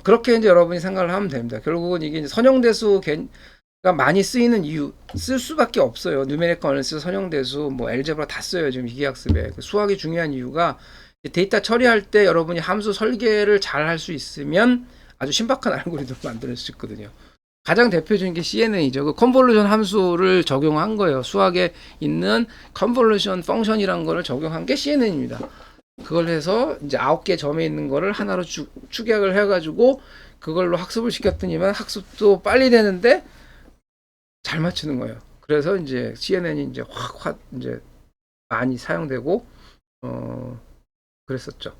그렇게 이제 여러분이 생각을 하면 됩니다. 결국은 이게 이제 선형대수가 많이 쓰이는 이유, 쓸 수밖에 없어요. 뉴메리컬 어널리시스, 선형대수, 뭐 엘제브라 다 써요. 지금 기계학습에. 수학이 중요한 이유가 데이터 처리할 때 여러분이 함수 설계를 잘 할 수 있으면 아주 신박한 알고리즘을 만들 수 있거든요. 가장 대표적인 게 CNN이죠. 그 컨볼루션 함수를 적용한 거예요. 수학에 있는 컨볼루션 펑션이라는 거를 적용한 게 CNN입니다. 그걸 해서 이제 9개 점에 있는 거를 하나로 축약을 해가지고 그걸로 학습을 시켰더니만 학습도 빨리 되는데 잘 맞추는 거예요. 그래서 이제 CNN이 이제 확 이제 많이 사용되고 그랬었죠.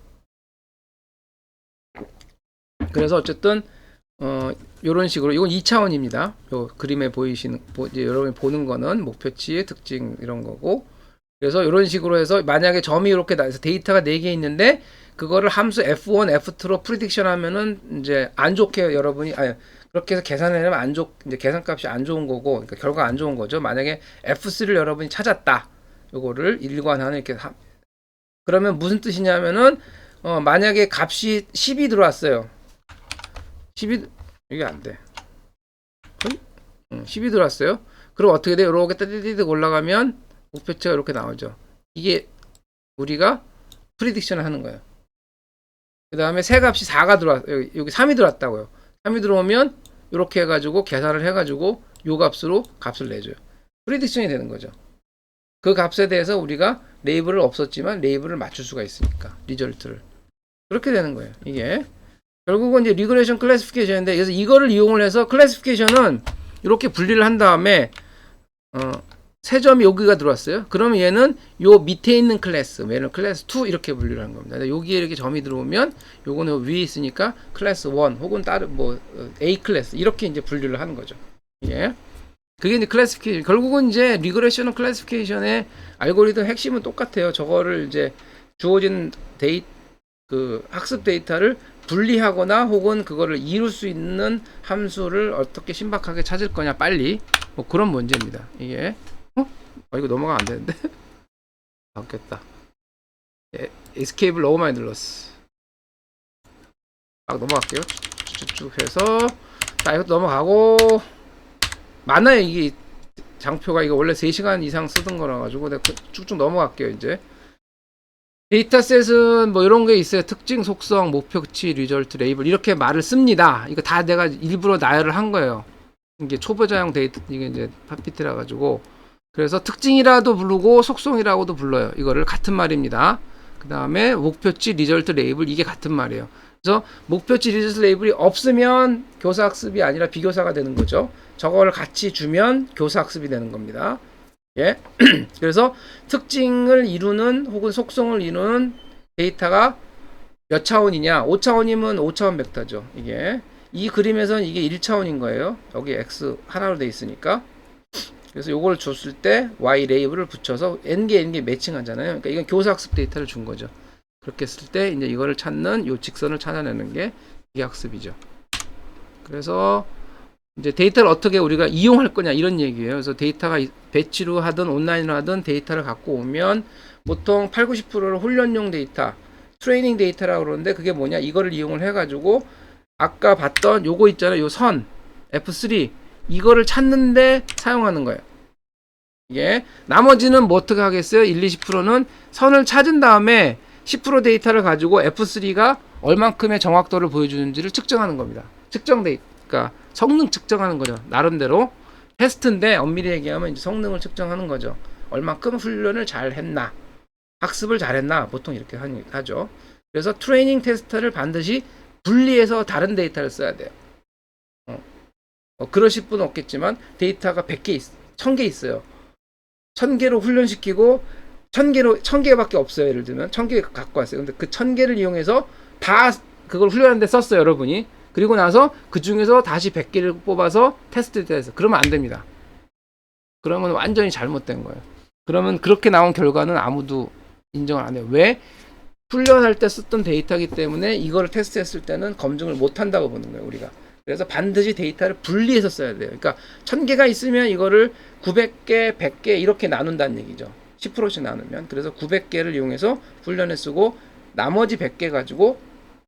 그래서 어쨌든 요런 식으로 이건 2차원입니다. 요 그림에 보이시는 이제 여러분이 보는 거는 목표치의 특징 이런 거고. 그래서 이런 식으로 해서 만약에 점이 이렇게 나서 데이터가 4개 있는데 그거를 함수 F1, F2로 프리딕션 하면은 이제 안 좋게 여러분이 그렇게 해서 계산을 하면 이제 계산값이 안 좋은 거고, 그러니까 결과 안 좋은 거죠. 만약에 F3를 여러분이 찾았다. 요거를 일관하는 이렇게 그러면 무슨 뜻이냐면은 만약에 값이 10이 들어왔어요. 10이 이게 안 돼. 10이 들어왔어요. 그럼 어떻게 돼요? 이렇게 띠띠띠 올라가면 목표치가 이렇게 나오죠. 이게 우리가 프리딕션을 하는 거예요. 그 다음에 새 값이 4가 여기 3이 들어왔다고요. 3이 들어오면 이렇게 해가지고 계산을 해가지고 요 값으로 값을 내줘요. 프리딕션이 되는 거죠. 그 값에 대해서 우리가 레이블을 없었지만 레이블을 맞출 수가 있으니까 리절트를 그렇게 되는 거예요. 이게 결국은 이제 리그레이션 클래시피케이션인데, 그래서 이거를 이용을 해서 클래시피케이션은 이렇게 분리를 한 다음에 세 점이 여기가 들어왔어요. 그러면 얘는 요 밑에 있는 클래스, 얘는 클래스 2 이렇게 분리를 하는 겁니다. 여기에 이렇게 점이 들어오면 요거는 위에 있으니까 클래스 1 혹은 다른 뭐 A 클래스 이렇게 이제 분리를 하는 거죠. 예. 그게 이제 클래시피케이션. 결국은 이제 리그레이션 클래시피케이션의 알고리즘 핵심은 똑같아요. 저거를 이제 주어진 그 학습 데이터를 분리하거나 혹은 그거를 이룰 수 있는 함수를 어떻게 신박하게 찾을 거냐 빨리, 뭐 그런 문제입니다. 이게 이거 넘어가면 안 되는데 바뀌었다. 에스케이프를 너무 많이 눌렀어. 막 넘어갈게요. 쭉쭉 해서 자 이것도 넘어가고 많아요. 이게 장표가 이거 원래 3시간 이상 쓰던 거라 가지고 내가 쭉쭉 넘어갈게요. 이제 데이터셋은 뭐 이런 게 있어요. 특징, 속성, 목표치, 리절트, 레이블 이렇게 말을 씁니다. 이거 다 내가 일부러 나열을 한 거예요. 이게 초보자용 데이터, 이게 이제 팝피트라 가지고 그래서 특징이라도 부르고 속성이라고도 불러요. 이거를 같은 말입니다. 그 다음에 목표치, 리절트, 레이블 이게 같은 말이에요. 그래서 목표치, 리절트, 레이블이 없으면 교사학습이 아니라 비교사가 되는 거죠. 저거를 같이 주면 교사학습이 되는 겁니다. 예. 그래서 특징을 이루는 혹은 속성을 이루는 데이터가 몇 차원이냐? 5차원이면 5차원 벡터죠. 이게 이 그림에서는 이게 1차원인 거예요. 여기 x 하나로 돼 있으니까. 그래서 요걸 줬을 때 y 레이블을 붙여서 n개 매칭하잖아요. 그러니까 이건 교사학습 데이터를 준 거죠. 그렇게 했을 때 이제 이거를 찾는 요 직선을 찾아내는 게 이 학습이죠. 그래서 이제 데이터를 어떻게 우리가 이용할 거냐 이런 얘기예요. 그래서 데이터가 배치로 하든 온라인으로 하든 데이터를 갖고 오면 보통 80~90%를 훈련용 데이터, 트레이닝 데이터라고 그러는데 그게 뭐냐? 이거를 이용을 해가지고 아까 봤던 요거 있잖아요. 요 선 F3 이거를 찾는데 사용하는 거예요. 이게 나머지는 뭐 어떻게 하겠어요? 1~20%는 선을 찾은 다음에 10% 데이터를 가지고 F3가 얼만큼의 정확도를 보여주는지를 측정하는 겁니다. 측정 데이터. 그러니까 성능 측정하는 거죠. 나름대로 테스트인데 엄밀히 얘기하면 이제 성능을 측정하는 거죠. 얼만큼 훈련을 잘 했나, 학습을 잘 했나, 보통 이렇게 하죠. 그래서 트레이닝 테스트를 반드시 분리해서 다른 데이터를 써야 돼요. 그러실 분은 없겠지만 데이터가 100개 1000개 있어요. 1000개로 훈련시키고 1000개밖에 없어요. 예를 들면 1000개 갖고 왔어요. 근데 그 1000개를 이용해서 다 그걸 훈련하는데 썼어요. 여러분이. 그리고 나서 그 중에서 다시 100개를 뽑아서 테스트를 해서 그러면 안 됩니다. 그러면 완전히 잘못된 거예요. 그러면 그렇게 나온 결과는 아무도 인정을 안 해요. 왜? 훈련할 때 썼던 데이터이기 때문에 이거를 테스트했을 때는 검증을 못 한다고 보는 거예요. 우리가. 그래서 반드시 데이터를 분리해서 써야 돼요. 그러니까 1000개가 있으면 이거를 900개, 100개 이렇게 나눈다는 얘기죠. 10%씩 나누면. 그래서 900개를 이용해서 훈련에 쓰고 나머지 100개 가지고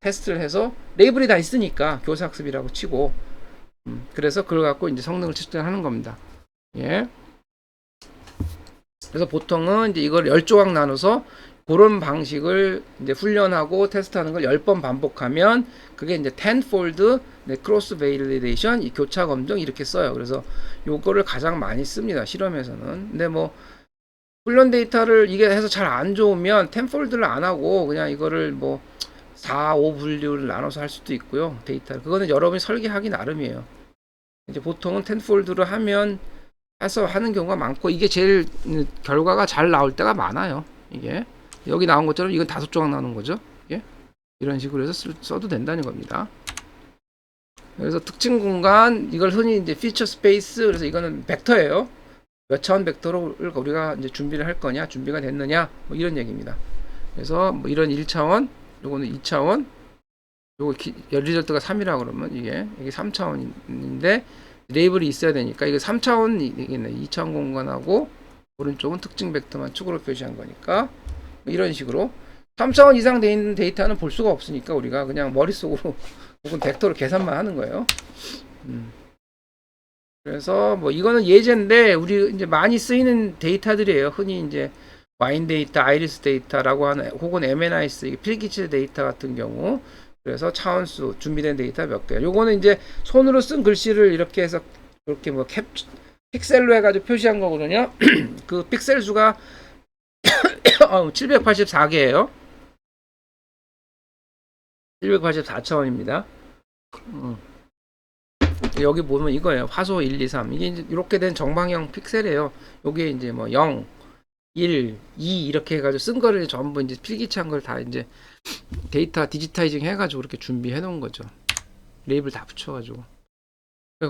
테스트를 해서 레이블이 다 있으니까 교사학습이라고 치고 그래서 그걸 갖고 이제 성능을 측정하는 겁니다. 예. 그래서 보통은 이제 이걸 10조각 나눠서 그런 방식을 이제 훈련하고 테스트하는 걸 10번 반복하면 그게 이제 tenfold 크로스 베리데이션 이 교차 검증 이렇게 써요. 그래서 요거를 가장 많이 씁니다. 실험에서는. 근데 뭐 훈련 데이터를 이게 해서 잘 안 좋으면 tenfold를 안 하고 그냥 이거를 뭐 4, 5 분류를 나눠서 할 수도 있고요. 데이터. 그거는 여러분이 설계하기 나름이에요. 이제 보통은 tenfold를 하면 해서 하는 경우가 많고 이게 제일 결과가 잘 나올 때가 많아요. 이게 여기 나온 것처럼 이건 5조각 나오는 거죠. 예? 이런 식으로 해서 써도 된다는 겁니다. 그래서 특징 공간 이걸 흔히 이제 피처 스페이스 그래서 이거는 벡터예요. 몇 차원 벡터로 우리가 이제 준비를 할 거냐, 준비가 됐느냐 뭐 이런 얘기입니다. 그래서 뭐 이런 1차원, 요거는 2차원, 요거 리절트가 3이라 그러면 이게 3차원인데 레이블이 있어야 되니까 이거 3차원이겠네. 2차원 공간하고 오른쪽은 특징 벡터만 축으로 표시한 거니까 이런 식으로 3차원 이상 되어 있는 데이터는 볼 수가 없으니까 우리가 그냥 머릿속으로 혹은 벡터로 계산만 하는 거예요. 그래서 뭐 이거는 예제인데 우리 이제 많이 쓰이는 데이터들이에요. 흔히 이제 와인 데이터, 아이리스 데이터라고 하는 혹은 MNIS 필기체 데이터 같은 경우 그래서 차원수 준비된 데이터 몇 개. 요거는 이제 손으로 쓴 글씨를 이렇게 해서 이렇게 뭐 픽셀로 해가지고 표시한 거거든요. 그 픽셀 수가 784개예요. 784차원입니다. 여기 보면 이거예요. 화소 1, 2, 3. 이게 이제 이렇게 된 정방형 픽셀이에요. 여기에 이제 뭐 0, 1, 2 이렇게 해가지고 쓴 거를 전부 이제 필기체한 걸 다 이제 데이터 디지타이징 해가지고 이렇게 준비해 놓은 거죠. 레이블 다 붙여가지고.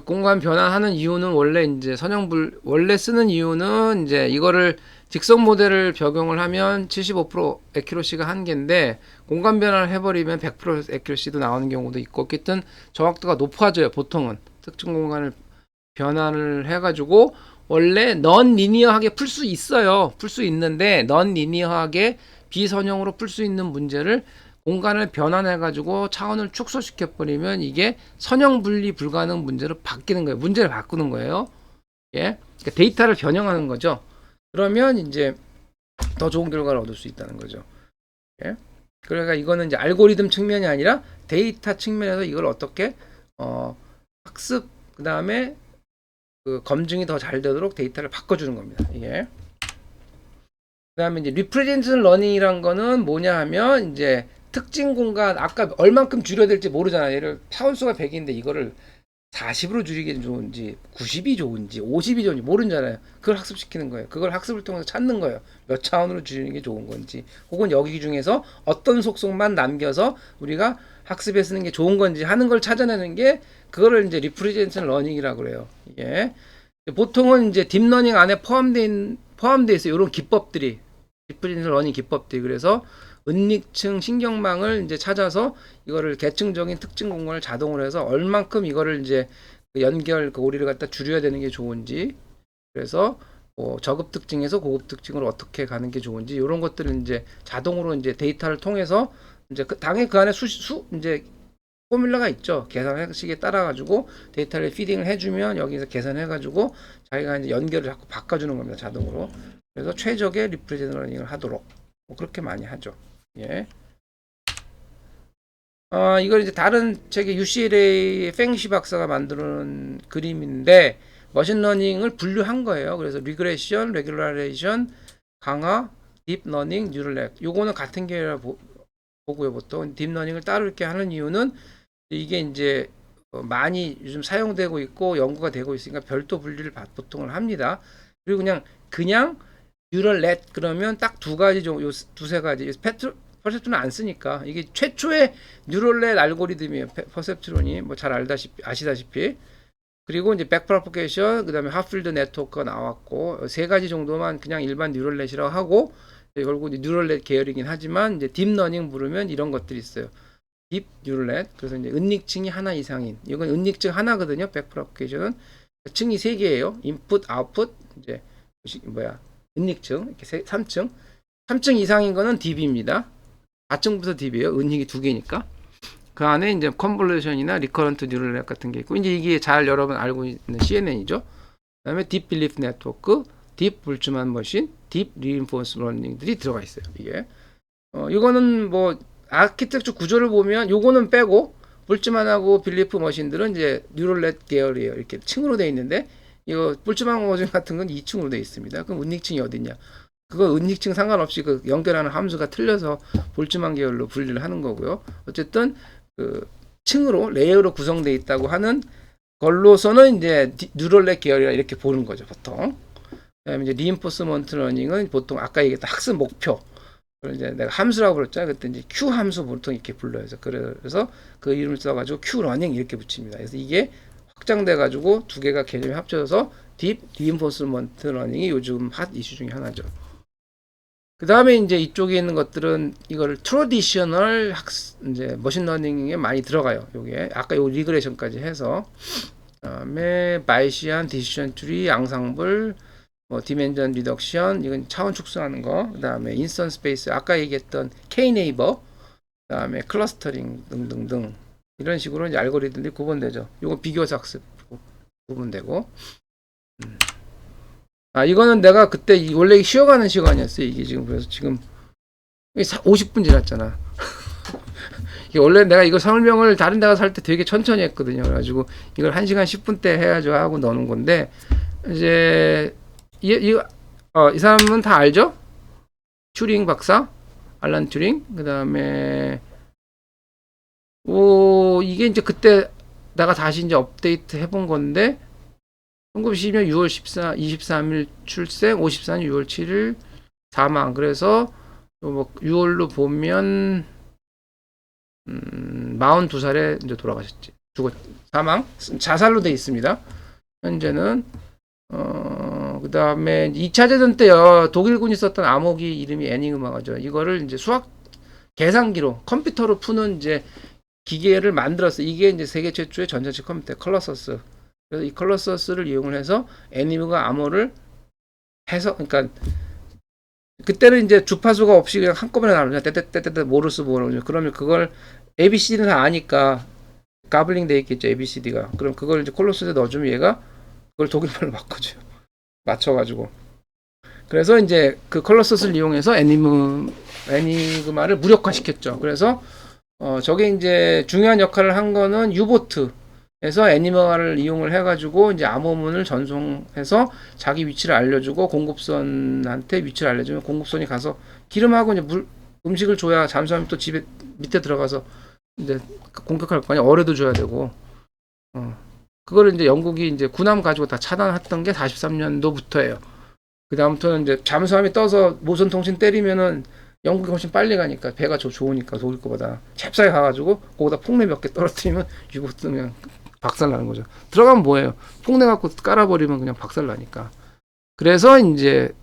공간 변환하는 이유는 원래 이제 원래 쓰는 이유는 이제 이거를 직선 모델을 적용을 하면 75% 에큐러시가 한계인데 공간 변환을 해버리면 100% 에큐러시도 나오는 경우도 있고 어쨌든 정확도가 높아져요. 보통은 특정 공간을 변환을 해가지고 원래 넌 리니어하게 풀 수 있어요. 풀 수 있는데 넌 리니어하게 비선형으로 풀 수 있는 문제를 공간을 변환해가지고 차원을 축소시켜버리면 이게 선형 분리 불가능 문제로 바뀌는 거예요. 문제를 바꾸는 거예요. 예, 그러니까 데이터를 변형하는 거죠. 그러면 이제 더 좋은 결과를 얻을 수 있다는 거죠. 예, 그러니까 이거는 이제 알고리즘 측면이 아니라 데이터 측면에서 이걸 어떻게 학습 그 다음에 그 검증이 더 잘 되도록 데이터를 바꿔주는 겁니다. 이게. 그 다음에 이제 리프레젠테이션 러닝이란 거는 뭐냐 하면 이제 특징 공간 아까 얼만큼 줄여야 될지 모르잖아요. 예를 차원수가 100인데 이거를 40으로 줄이기 좋은지 90이 좋은지 50이 좋은지 모르잖아요. 그걸 학습시키는 거예요. 그걸 학습을 통해서 찾는 거예요. 몇 차원으로 줄이는 게 좋은 건지 혹은 여기 중에서 어떤 속성만 남겨서 우리가 학습에 쓰는 게 좋은 건지 하는 걸 찾아내는 게 그거를 이제 리프레젠테이션 러닝이라고 그래요. 이게 보통은 이제 딥러닝 안에 포함되어 있어요. 이런 기법들이 리프레젠테이션 러닝 기법들이 그래서 은닉층 신경망을 이제 찾아서 이거를 계층적인 특징 공간을 자동으로 해서 얼만큼 이거를 이제 연결 그 오리를 갖다 줄여야 되는 게 좋은지 그래서 뭐 저급 특징에서 고급 특징으로 어떻게 가는 게 좋은지 이런 것들을 이제 자동으로 이제 데이터를 통해서 이제 당연히 그 안에 이제 포뮬러가 있죠. 계산식에 따라 가지고 데이터를 피딩을 해주면 여기서 계산해 가지고 자기가 이제 연결을 자꾸 바꿔주는 겁니다. 자동으로. 그래서 최적의 리프레젠테이션 러닝을 하도록 뭐 그렇게 많이 하죠. 예. 이걸 이제 다른 책의 UCLA의 팽시 박사가 만드는 그림인데 머신러닝을 분류한 거예요. 그래서 리그레션, 레귤러레이션, 강화, 딥러닝, 뉴럴넷. 요거는 같은 계열이라 보고요. 보통 딥러닝을 따로 이렇게 하는 이유는 이게 이제 많이 요즘 사용되고 있고 연구가 되고 있으니까 별도 분류를 보통을 합니다. 그리고 그냥 뉴럴넷 그러면 딱 두 가지 정도, 두세 가지. 퍼셉트론 안 쓰니까 이게 최초의 뉴럴넷 알고리즘이에요. 퍼셉트론이 뭐 잘 아시다시피 그리고 이제 백프로포게이션 그다음에 하필드 네트워크가 나왔고 세 가지 정도만 그냥 일반 뉴럴넷이라고 하고 결국 뉴럴넷 계열이긴 하지만 이제 딥러닝 부르면 이런 것들이 있어요. 딥 뉴럴넷. 그래서 이제 은닉층이 하나 이상인. 이건 은닉층 하나거든요. 백프로포케이션은 층이 3개예요. 인풋, 아웃풋, 이제 은닉층 이렇게 3층. 3층 이상인 거는 딥입니다. 4층부터 딥이에요. 은닉이 2개니까. 그 안에 이제 컨볼루션이나 리커런트 뉴럴넷 같은 게 있고, 이제 이게 잘 여러분 알고 있는 CNN이죠. 그다음에 딥 빌리프 네트워크, 딥 불츠만 머신, 딥 리인포스 러닝들이 들어가 있어요. 이게 이거는 뭐 아키텍처 구조를 보면 요거는 빼고 불츠만하고 빌리프 머신들은 이제 뉴럴넷 계열이에요. 이렇게 층으로 되어 있는데 이거 불츠만 머신 같은 건 2층으로 되어 있습니다. 그럼 은닉층이 어디냐? 그거 은닉층 상관없이 그 연결하는 함수가 틀려서 볼츠만 계열로 분리를 하는 거고요. 어쨌든 그 층으로 레이어로 구성되어 있다고 하는 걸로서는 이제 뉴럴넷 계열이라 이렇게 보는 거죠, 보통. 그다음에 이제 리인포스먼트 러닝은 보통 아까 얘기했던 학습 목표. 그걸 이제 내가 함수라고 불렀잖아요. 그때 이제 Q 함수 보통 이렇게 불러요. 그래서 그 이름을 써가지고 Q 러닝 이렇게 붙입니다. 그래서 이게 확장돼가지고 두 개가 개념이 합쳐져서 딥 리인포스먼트 러닝이 요즘 핫 이슈 중에 하나죠. 그 다음에 이제 이쪽에 있는 것들은 이걸 트래디셔널 이제 머신러닝에 많이 들어가요. 요게 아까 요 리그레션까지 해서 그다음에 바이시안, 디시전 트리, 앙상블, 뭐 디멘전 리덕션 이건 차원 축소하는 거. 그다음에 인스턴 스페이스 아까 얘기했던 K-네이버, 그다음에 클러스터링 등등등 이런 식으로 이제 알고리즘들이 구분되죠. 요거 비교사 학습 구분되고. 이거는 내가 그때 원래 쉬어가는 시간이었어요. 이게 지금 그래서 지금 50분 지났잖아. 이게 원래 내가 이거 설명을 다른 데 가서 할 때 되게 천천히 했거든요. 그래가지고 이걸 1시간 10분대 해야죠 하고 넣는 건데 이제 이 사람은 다 알죠? 튜링 박사, 알란 튜링. 그 다음에 이게 이제 그때 내가 다시 이제 업데이트 해본 건데 1912년 6월 23일 출생, 54년 6월 7일 사망. 그래서 뭐 6월로 보면 42살에 이제 돌아가셨지. 사망. 자살로 돼 있습니다. 현재는 그다음에 2차 대전 때요. 독일군이 썼던 암호기 이름이 애니그마죠. 이거를 이제 수학 계산기로 컴퓨터로 푸는 이제 기계를 만들었어요. 이게 이제 세계 최초의 전자식 컴퓨터 컬러서스. 그래서 이 컬러서스를 이용을 해서 애니그마 암호를 해서, 그러니까 그때는 이제 주파수가 없이 그냥 한꺼번에 나오잖아. 때때때때 모르스 모르죠. 그러면 그걸 ABCD는 다 아니까 가블링 돼 있겠죠. ABCD가. 그럼 그걸 이제 컬러서스에 넣어주면 얘가 그걸 독일말로 바꿔줘요. 맞춰가지고. 그래서 이제 그 컬러서스를 이용해서 애니그마를 무력화시켰죠. 그래서 저게 이제 중요한 역할을 한 거는 유보트에서 애니그마를 이용을 해가지고 이제 암호문을 전송해서 자기 위치를 알려주고 공급선한테 위치를 알려주면 공급선이 가서 기름하고 이제 음식을 줘야 잠수함이 또 집에 밑에 들어가서 이제 공격할 거 아니야. 어뢰도 줘야 되고. 그거를 이제 영국이 이제 군함 가지고 다 차단했던 게 43년도부터예요. 그 다음부터는 이제 잠수함이 떠서 무선 통신 때리면은 영국이 훨씬 빨리 가니까 배가 좋으니까 독일 거보다 잽싸게 가가지고 거기다 폭내 몇 개 떨어뜨리면 유보트 그냥 박살 나는 거죠. 들어가면 뭐예요? 폭내 갖고 깔아버리면 그냥 박살 나니까. 그래서 이제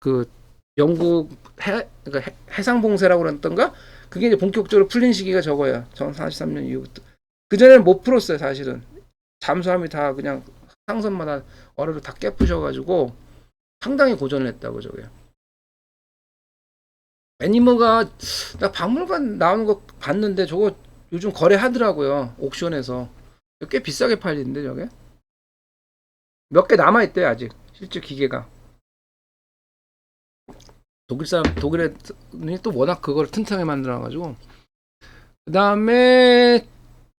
그 영국 그러니까 해상봉쇄라고 그랬던가 그게 이제 본격적으로 풀린 시기가 저거야. 43년 이후부터. 그 전에는 못 풀었어요, 사실은. 잠수함이 다 그냥 상선마다 어뢰로 다 깨부셔가지고 상당히 고전을 했다고 저게. 애니머가 나 박물관 나오는 거 봤는데 저거 요즘 거래하더라고요. 옥션에서. 꽤 비싸게 팔리는데 저게. 몇 개 남아있대요 아직. 실제 기계가. 독일에 또 워낙 그걸 튼튼하게 만들어가지고. 그 다음에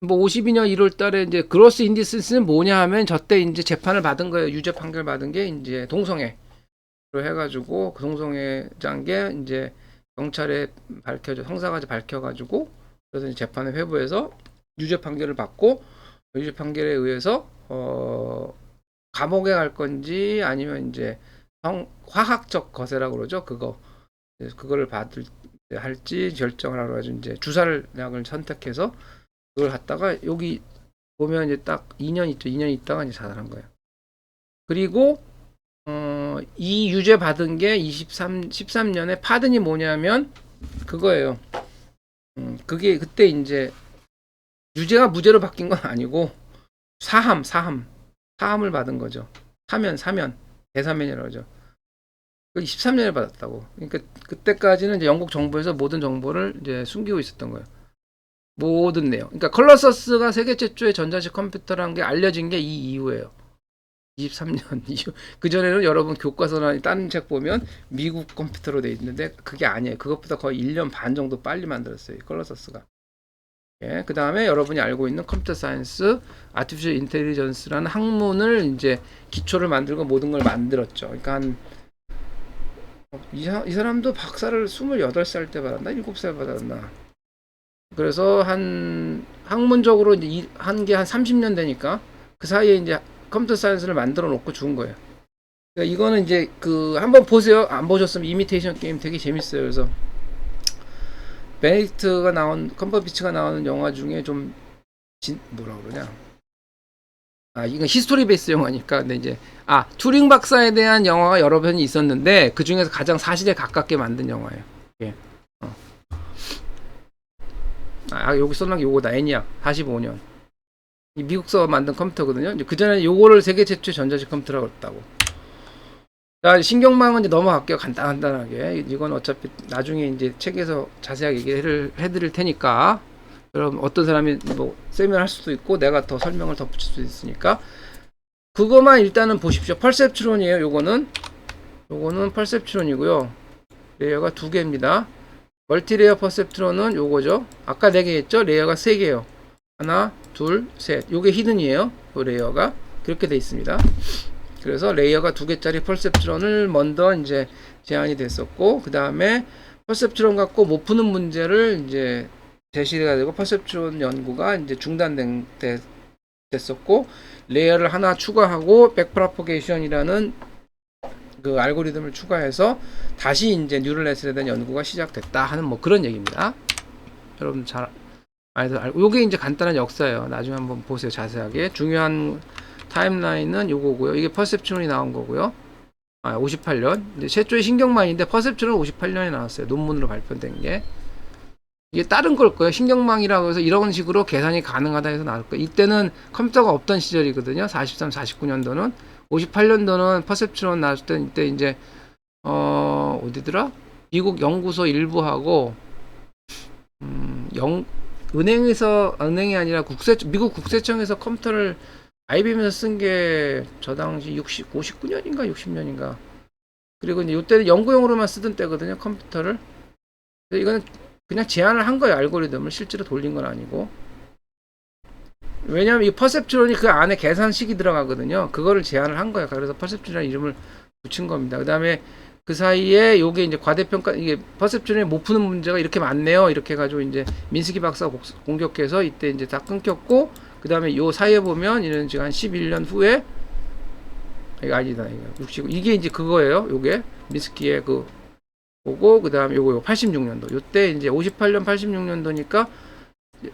뭐 52년 1월 달에 이제 그로스 인디센스는 뭐냐 하면 저때 이제 재판을 받은 거예요. 유죄 판결 받은 게 이제 동성애로 해가지고 그 동성애자인 게 이제 경찰에 형사가 밝혀가지고 그래서 이제 재판에 회부해서 유죄 판결을 받고 유죄 판결에 의해서 감옥에 갈 건지 아니면 이제 화학적 거세라고 그러죠. 그거를 할지 결정을 하러 가지고 이제 주사약을 선택해서 그걸 갖다가 여기 보면 이제 딱 2년 있죠. 2년 있다가 이제 자살한 거예요. 그리고 이 유죄 받은 게 13년에 파든이 뭐냐면 그거예요. 그게 그때 이제 유죄가 무죄로 바뀐 건 아니고 사함을 받은 거죠. 사면, 대사면이라고 하죠. 23년에 받았다고. 그러니까 그때까지는 이제 영국 정부에서 모든 정보를 이제 숨기고 있었던 거예요. 모든 내용. 그러니까 컬러서스가 세계 최초의 전자식 컴퓨터라는 게 알려진 게 이 이후예요. 23년 이후. 그전에는 여러분 교과서나 다른 책 보면 미국 컴퓨터로 돼 있는데 그게 아니에요. 그것보다 거의 1년 반 정도 빨리 만들었어요. 컬러서스가. 예, 그 다음에 여러분이 알고 있는 컴퓨터 사이언스, 아티피셜 인텔리전스라는 학문을 이제 기초를 만들고 모든 걸 만들었죠. 그러니까 이 사람도 박사를 28살 때 받았나? 7살 받았나? 그래서 한 학문적으로 이제 한 게 한 30년 되니까 그 사이에 이제 컴퓨터 사이언스를 만들어 놓고 죽은 거예요. 그러니까 이거는 이제 한번 보세요. 안 보셨으면 이미테이션 게임 되게 재밌어요. 그래서 베네딕트가 나온 컴퍼비치가 나오는 영화 중에 좀 뭐라 그러냐? 이건 히스토리 베이스 영화니까. 근데 이제 투링 박사에 대한 영화가 여러 편이 있었는데 그 중에서 가장 사실에 가깝게 만든 영화예요. 예. 여기 써놓은 게 요거다. 애니악 45년. 이 미국서 만든 컴퓨터거든요. 그 전에 요거를 세계 최초의 전자식 컴퓨터라고 했다고. 자, 신경망은 이제 넘어갈게요. 간단하게. 이건 어차피 나중에 이제 책에서 자세하게 얘기를 해드릴 테니까. 여러분, 어떤 사람이 뭐, 세미나 할 수도 있고, 내가 더 설명을 덧붙일 수도 있으니까. 그거만 일단은 보십시오. 퍼셉트론이에요. 요거는 퍼셉트론이고요. 레이어가 2개입니다. 멀티레이어 퍼셉트론은 요거죠. 아까 4개 했죠? 레이어가 3개예요. 하나, 둘, 셋. 요게 히든이에요. 요 레이어가. 그렇게 돼 있습니다. 그래서 레이어가 2개짜리 퍼셉트론을 먼저 이제 제안이 됐었고, 그 다음에 퍼셉트론 갖고 못 푸는 문제를 이제 제시가 되고, 퍼셉트론 연구가 이제 됐었고, 레이어를 하나 추가하고, 백프로포게이션이라는 그 알고리즘을 추가해서 다시 이제 뉴럴네트에 대한 연구가 시작됐다 하는 뭐 그런 얘기입니다. 여러분 잘 알고, 요게 이제 간단한 역사예요. 나중에 한번 보세요. 자세하게. 중요한 타임라인은 요거고요. 이게 퍼셉트론이 나온 거고요. 58년. 이제 최초의 신경망인데 퍼셉트론은 58년에 나왔어요. 논문으로 발표된 게. 이게 다른 걸 거예요. 신경망이라고 해서 이런 식으로 계산이 가능하다 해서 나올 거예요. 이때는 컴퓨터가 없던 시절이거든요. 43, 49년도는. 58년도는 퍼셉트론 나왔을 때 이때 이제 어디더라? 미국 연구소 일부하고 은행이 아니라 미국 국세청에서 컴퓨터를 IBM에서 쓴 게 저 당시 59년인가 60년인가. 그리고 이제 이때는 연구용으로만 쓰던 때거든요, 컴퓨터를. 이거는 그냥 제안을 한 거예요, 알고리즘을. 실제로 돌린 건 아니고. 왜냐면 이 퍼셉트론이 그 안에 계산식이 들어가거든요. 그거를 제안을 한 거예요. 그래서 퍼셉트론이라는 이름을 붙인 겁니다. 그 다음에 그 사이에 요게 이제 과대평가, 이게 퍼셉트론이 못 푸는 문제가 이렇게 많네요. 이렇게 해가지고 이제 민스키 박사가 공격해서 이때 이제 다 끊겼고, 그 다음에 요 사이에 보면 이런 지금 한 11년 후에, 이거 아니다, 이거 60, 이게 이제 그거예요. 요게 민스키의 보고, 그 다음에 요거 86년도. 요때 이제 58년, 86년도니까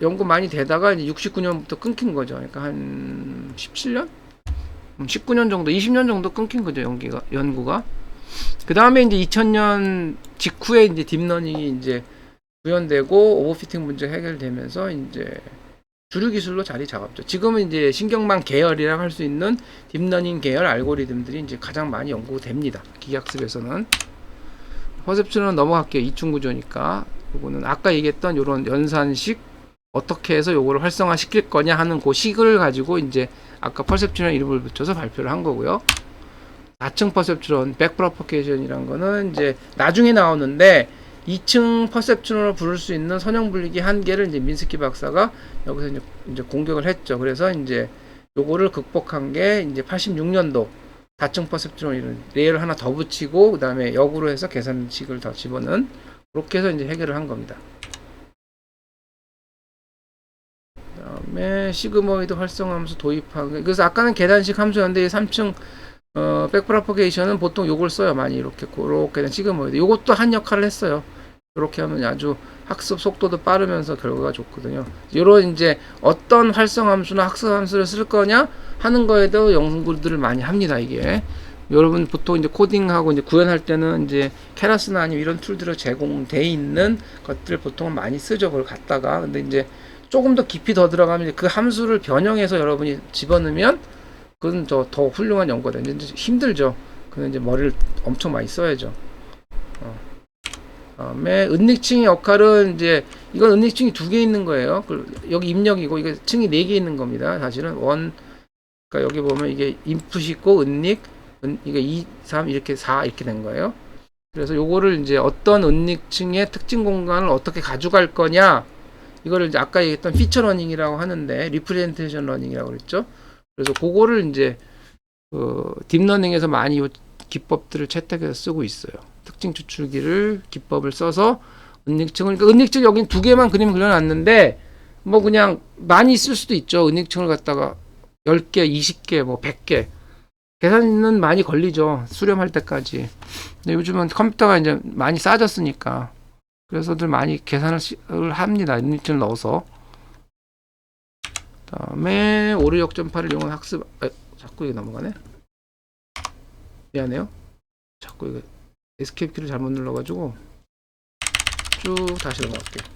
연구 많이 되다가 이제 69년부터 끊긴 거죠. 그러니까 한 17년? 19년 정도, 20년 정도 끊긴 거죠, 연구가. 그 다음에 이제 2000년 직후에 이제 딥러닝이 이제 구현되고 오버피팅 문제 해결되면서 이제 주류 기술로 자리 잡았죠. 지금은 이제 신경망 계열이라고 할 수 있는 딥러닝 계열 알고리즘들이 이제 가장 많이 연구됩니다. 기계학습에서는. 퍼셉트론은 넘어갈게요. 이충 구조니까. 이거는 아까 얘기했던 이런 연산식 어떻게 해서 요거를 활성화 시킬 거냐 하는 그 식을 가지고 이제 아까 퍼셉트론 이름을 붙여서 발표를 한 거고요. 4층 퍼셉트론, 백프로포게이션이란 거는 이제 나중에 나오는데 2층 퍼셉트론을 부를 수 있는 선형 분리기 한계를 이제 민스키 박사가 여기서 이제 공격을 했죠. 그래서 이제 요거를 극복한 게 이제 86년도 4층 퍼셉트론 레이어를 하나 더 붙이고 그 다음에 역으로 해서 계산식을 더 집어넣은 그렇게 해서 이제 해결을 한 겁니다. 그 다음에 시그모이드 활성함수 도입한, 그래서 아까는 계단식 함수였는데 3층 백프로포게이션은 보통 요걸 써요. 많이 이렇게 시그모이드. 요것도 한 역할을 했어요. 이렇게 하면 아주 학습 속도도 빠르면서 결과가 좋거든요. 요런 이제 어떤 활성함수나 학습함수를 쓸 거냐 하는 거에도 연구들을 많이 합니다. 이게 여러분 보통 이제 코딩하고 이제 구현할 때는 이제 케라스나 아니면 이런 툴들을 제공돼 있는 것들 보통은 많이 쓰죠. 그걸 갖다가. 근데 이제 조금 더 깊이 더 들어가면 이제 그 함수를 변형해서 여러분이 집어넣으면 그건 더 훌륭한 연구가 되는데 이제 힘들죠. 그는 이제 머리를 엄청 많이 써야죠. 다음에 은닉층의 역할은 이제 이건 은닉층이 2개 있는 거예요. 여기 입력이고 이게 층이 4개 있는 겁니다. 사실은 그러니까 여기 보면 이게 인풋이 있고 은닉, 이게 2, 3 이렇게 4 이렇게 된 거예요. 그래서 요거를 이제 어떤 은닉층의 특징 공간을 어떻게 가져갈 거냐, 이거를 이제 아까 얘기했던 피처 러닝이라고 하는데 리프레젠테이션 러닝이라고 그랬죠. 그래서 그거를 이제 딥러닝에서 많이 이 기법들을 채택해서 쓰고 있어요. 특징 추출기를 기법을 써서 은닉층을, 그러니까 은닉층 여긴 2개만 그림 그려놨는데 뭐 그냥 많이 쓸 수도 있죠. 은닉층을 갖다가 10개, 20개, 뭐 100개 계산은 많이 걸리죠. 수렴할 때까지. 근데 요즘은 컴퓨터가 이제 많이 싸졌으니까 그래서들 많이 계산을 합니다. 은닉층을 넣어서. 다음에 오류 역전파를 이용한 학습. 자꾸 이게 넘어가네. 미안해요. 자꾸 이거 에스케이프 키를 잘못 눌러가지고 쭉 다시 넘어갈게요.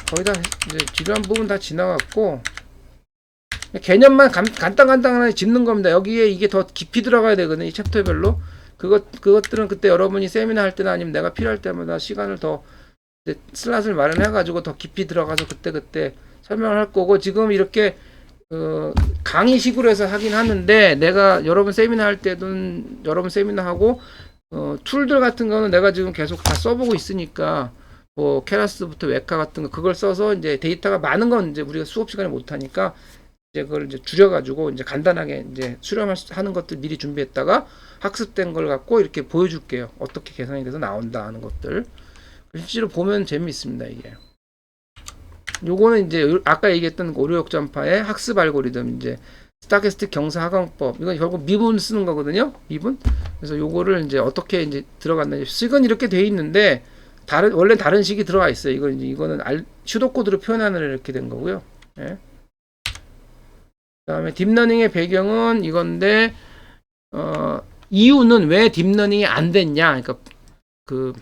거의 다 이제 지루한 부분 다 지나갔고 개념만 간단하게 짚는 겁니다. 여기에 이게 더 깊이 들어가야 되거든요. 이 챕터별로. 그것들은 그때 여러분이 세미나 할 때나 아니면 내가 필요할 때마다 시간을 더 슬롯을 마련해가지고 더 깊이 들어가서 그때 설명을 할 거고, 지금 이렇게 강의식으로 해서 하긴 하는데 내가 여러분 세미나 할 때든 여러분 세미나 하고 툴들 같은 거는 내가 지금 계속 다 써보고 있으니까 뭐 케라스부터 웨카 같은 거 그걸 써서 이제 데이터가 많은 건 이제 우리가 수업 시간에 못 하니까 이제 그걸 이제 줄여가지고 이제 간단하게 이제 수렴하는 것들 미리 준비했다가 학습된 걸 갖고 이렇게 보여줄게요. 어떻게 계산이 돼서 나온다 하는 것들. 실제로 보면 재미있습니다, 이게. 요거는 이제 아까 얘기했던 오류 역전파의 학습 알고리즘, 이제 스타캐스틱 경사 하강법. 이건 결국 미분 쓰는 거거든요. 미분. 그래서 요거를 이제 어떻게 이제 들어갔는지. 식은 이렇게 돼 있는데 원래 다른 식이 들어가 있어요. 이거는 슈도 코드로 표현하는 이렇게 된 거고요. 예. 그다음에 딥러닝의 배경은 이건데 이유는 왜 딥러닝이 안 됐냐. 그러니까 그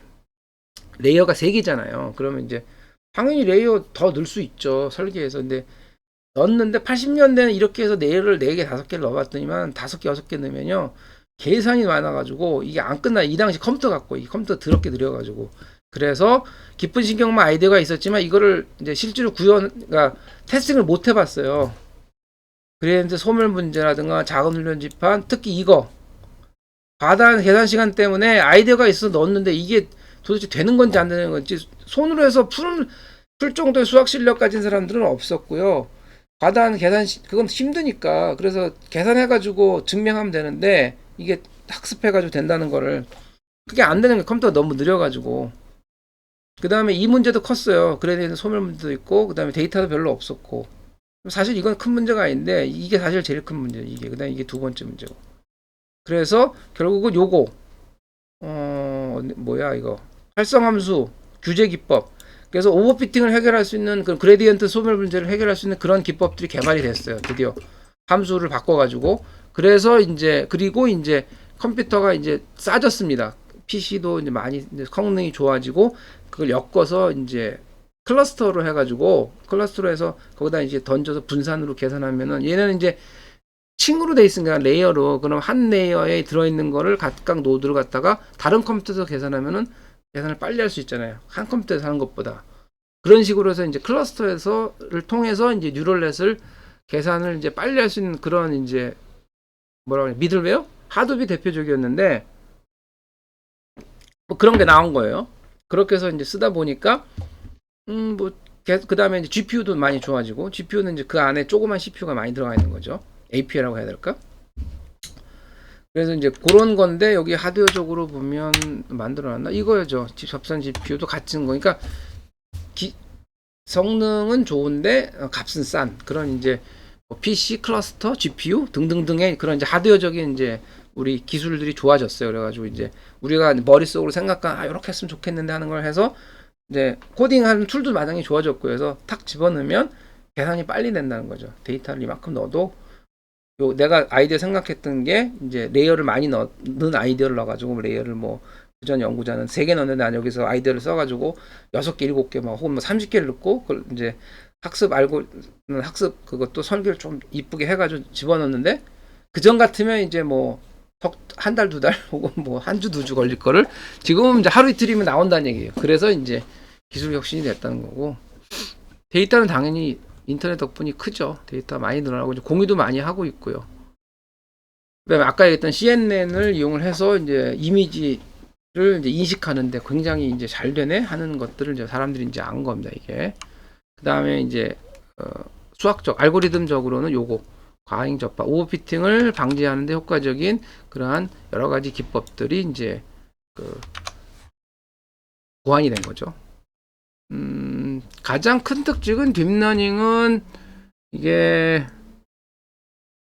레이어가 3개잖아요. 그러면 이제 당연히 레이어 더 넣을 수 있죠. 설계에서. 근데 넣었는데 80년대는 이렇게 해서 레이어를 4개, 5개를 넣어봤더니만 5개, 6개 넣으면요. 계산이 많아가지고 이게 안 끝나. 이 당시 컴퓨터 갖고 이 컴퓨터 더럽게 느려가지고. 그래서 깊은 신경만 아이디어가 있었지만 이거를 이제 실제로 그러니까 테스팅을 못 해봤어요. 그래서 소멸 문제라든가 작은 훈련 집한, 특히 이거 과다한 계산 시간 때문에 아이디어가 있어서 넣었는데 이게 도대체 되는 건지 안 되는 건지 손으로 해서 풀 정도의 수학 실력 가진 사람들은 없었고요. 과다한 계산 그건 힘드니까 그래서 계산해가지고 증명하면 되는데 이게 학습해가지고 된다는 거를 그게 안 되는 게 컴퓨터가 너무 느려가지고. 그 다음에 이 문제도 컸어요. 그래서 소멸 문제도 있고 그 다음에 데이터도 별로 없었고. 사실 이건 큰 문제가 아닌데 이게 사실 제일 큰 문제예요. 이게 그다음에 이게 2번째 문제고. 그래서 결국은 요거 뭐야 이거 활성함수 규제 기법. 그래서 오버피팅을 해결할 수 있는 그 그레디언트 소멸 문제를 해결할 수 있는 그런 기법들이 개발이 됐어요. 드디어 함수를 바꿔가지고. 그래서 이제 그리고 이제 컴퓨터가 이제 싸졌습니다. PC도 이제 많이 이제 성능이 좋아지고 그걸 엮어서 이제 클러스터로 해가지고 클러스터로 해서 거기다 이제 던져서 분산으로 계산하면은 얘는 이제 층으로 돼 있으니까 레이어로, 그럼 한 레이어에 들어있는 거를 각각 노드를 갖다가 다른 컴퓨터에서 계산하면은 계산을 빨리 할 수 있잖아요. 한 컴퓨터에서 하는 것보다. 그런 식으로 해서 이제 클러스터에서를 통해서 이제 뉴럴넷을 계산을 이제 빨리 할 수 있는 그런 이제 뭐라고 해야 미들웨어? 하드비 대표적이었는데 뭐 그런 게 나온 거예요. 그렇게 해서 이제 쓰다 보니까 그 다음에 이제 GPU도 많이 좋아지고, GPU는 이제 그 안에 조그만 CPU가 많이 들어가 있는 거죠. APU라고 해야 될까? 그래서 이제 그런 건데 여기 하드웨어적으로 보면 만들어놨나? 이거죠. 접선 GPU도 같은 거니까 성능은 좋은데 값은 싼 그런 이제 PC 클러스터, GPU 등등등의 그런 이제 하드웨어적인 이제 우리 기술들이 좋아졌어요. 그래가지고 이제 우리가 머릿속으로 생각한 이렇게 했으면 좋겠는데 하는 걸 해서 이제 코딩하는 툴도 마당히 좋아졌고 해서 탁 집어넣으면 계산이 빨리 된다는 거죠. 데이터를 이만큼 넣어도 요 내가 아이디어 생각했던 게 이제 레이어를 많이 넣은 아이디어를 넣어가지고 레이어를 뭐 그전 연구자는 3개 넣는데 난 여기서 아이디어를 써가지고 6개, 7개 막 혹은 뭐 30개를 넣고 그걸 이제 학습 그것도 설계를 좀 이쁘게 해가지고 집어넣는데 그전 같으면 이제 뭐 한 달, 2달 혹은 뭐 한 주, 2주 걸릴 거를 지금은 이제 하루 이틀이면 나온다는 얘기예요. 그래서 이제 기술 혁신이 됐다는 거고 데이터는 당연히 인터넷 덕분이 크죠. 데이터 많이 늘어나고 이제 공유도 많이 하고 있고요. 그다음에 아까 얘기했던 CNN을 이용을 해서 이제 이미지를 이제 인식하는데 굉장히 이제 잘 되네 하는 것들을 이제 사람들이 이제 안 겁니다. 이게 그다음에 이제 수학적 알고리즘적으로는 요거 과잉 접박 오버피팅을 방지하는 데 효과적인 그러한 여러 가지 기법들이 이제 보완이 된 거죠. 가장 큰 특징은 딥러닝은 이게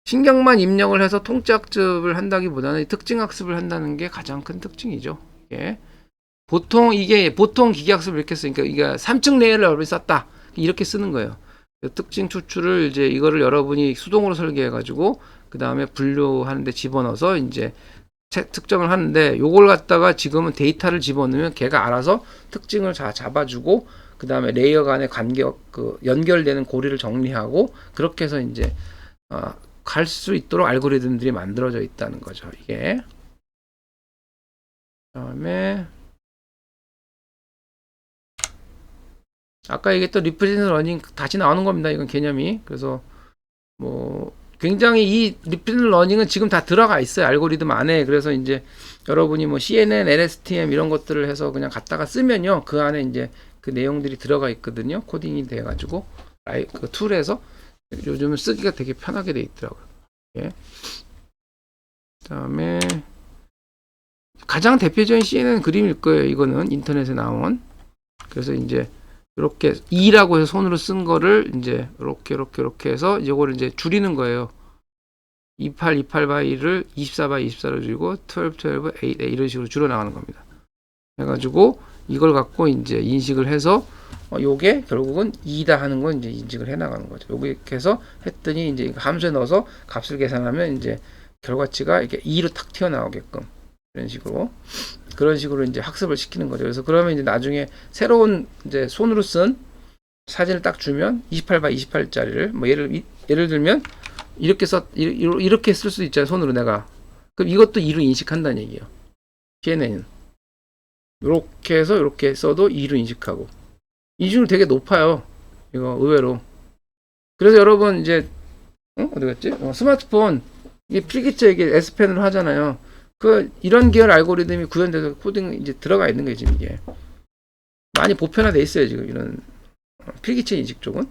신경만 입력을 해서 통째학습을 한다기보다는 특징학습을 한다는 게 가장 큰 특징이죠. 이게 보통 기계학습을 이렇게 쓰니까 이게 3층 레이어를 여러분이 썼다 이렇게 쓰는 거예요. 특징 추출을 이제 이거를 여러분이 수동으로 설계해가지고 그 다음에 분류하는데 집어넣어서 이제 특정을 하는데 요걸 갖다가 지금은 데이터를 집어넣으면 걔가 알아서 특징을 다 잡아주고 그 다음에 레이어 간의 연결되는 고리를 정리하고 그렇게 해서 이제 갈 수 있도록 알고리즘들이 만들어져 있다는 거죠. 이게 그다음에 아까 얘기했던 리프레젠트 러닝 다시 나오는 겁니다. 이건 개념이. 그래서 뭐 굉장히 이 리프레젠트 러닝은 지금 다 들어가 있어요. 알고리즘 안에. 그래서 이제 여러분이 뭐 CNN, LSTM 이런 것들을 해서 그냥 갖다가 쓰면요. 그 안에 이제 그 내용들이 들어가 있거든요. 코딩이 돼 가지고 그 툴에서 요즘은 쓰기가 되게 편하게 돼 있더라고요. 예. 그다음에 가장 대표적인 CNN 그림일 거예요. 이거는 인터넷에 나온. 그래서 이제 이렇게 2라고 해서 손으로 쓴 거를 이제 이렇게 해서 이거를 이제 줄이는 거예요. 28 바이를 24 바이 24로 줄이고 12 8 이런 식으로 줄여 나가는 겁니다. 해가지고 이걸 갖고 이제 인식을 해서 요게 결국은 2다 하는 건 이제 인식을 해 나가는 거죠. 요게 해서 했더니 이제 함수에 넣어서 값을 계산하면 이제 결과치가 이렇게 2로 탁 튀어나오게끔 그런 식으로 이제 학습을 시키는 거죠. 그래서 그러면 이제 나중에 새로운 이제 손으로 쓴 사진을 딱 주면 28 바이 28짜리를 뭐 예를 들면 이렇게 쓸 수 있잖아요. 손으로 내가. 그럼 이것도 2로 인식한다는 얘기예요. CNN은 이렇게 해서 이렇게 써도 2로 인식하고 이중률 되게 높아요. 이거 의외로. 그래서 여러분 이제 어디 갔지? 스마트폰 이게 필기체 이게 S펜으로 하잖아요. 이런 계열 알고리즘이 구현돼서 코딩 이제 들어가 있는 거예요, 지금 이게. 많이 보편화돼 있어요, 지금 이런 필기체 인식 쪽은.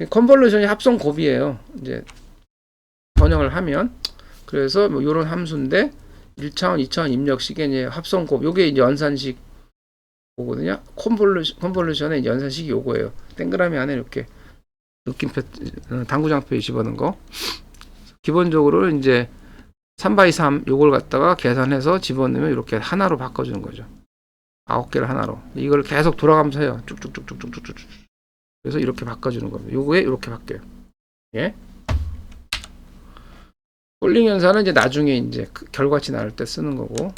컨볼루션이 합성 곱이에요. 이제 번역을 하면. 그래서 뭐 요런 함수인데 1차원, 2차원 입력식의 이제 합성 곱. 요게 이제 연산식 오거든요. 컨볼루션의 연산식이 요거예요. 동그라미 안에 이렇게 느낌표 당구장표에 집어넣은 거. 기본적으로 이제 3x3 요걸 갖다가 계산해서 집어넣으면 이렇게 하나로 바꿔주는 거죠. 9개를 하나로. 이걸 계속 돌아가면서 해요. 쭉쭉쭉쭉쭉쭉쭉. 그래서 이렇게 바꿔주는 겁니다. 요거에 이렇게 바뀌어요. 예. 폴링 연산은 이제 나중에 이제 결과치 나올 때 쓰는 거고.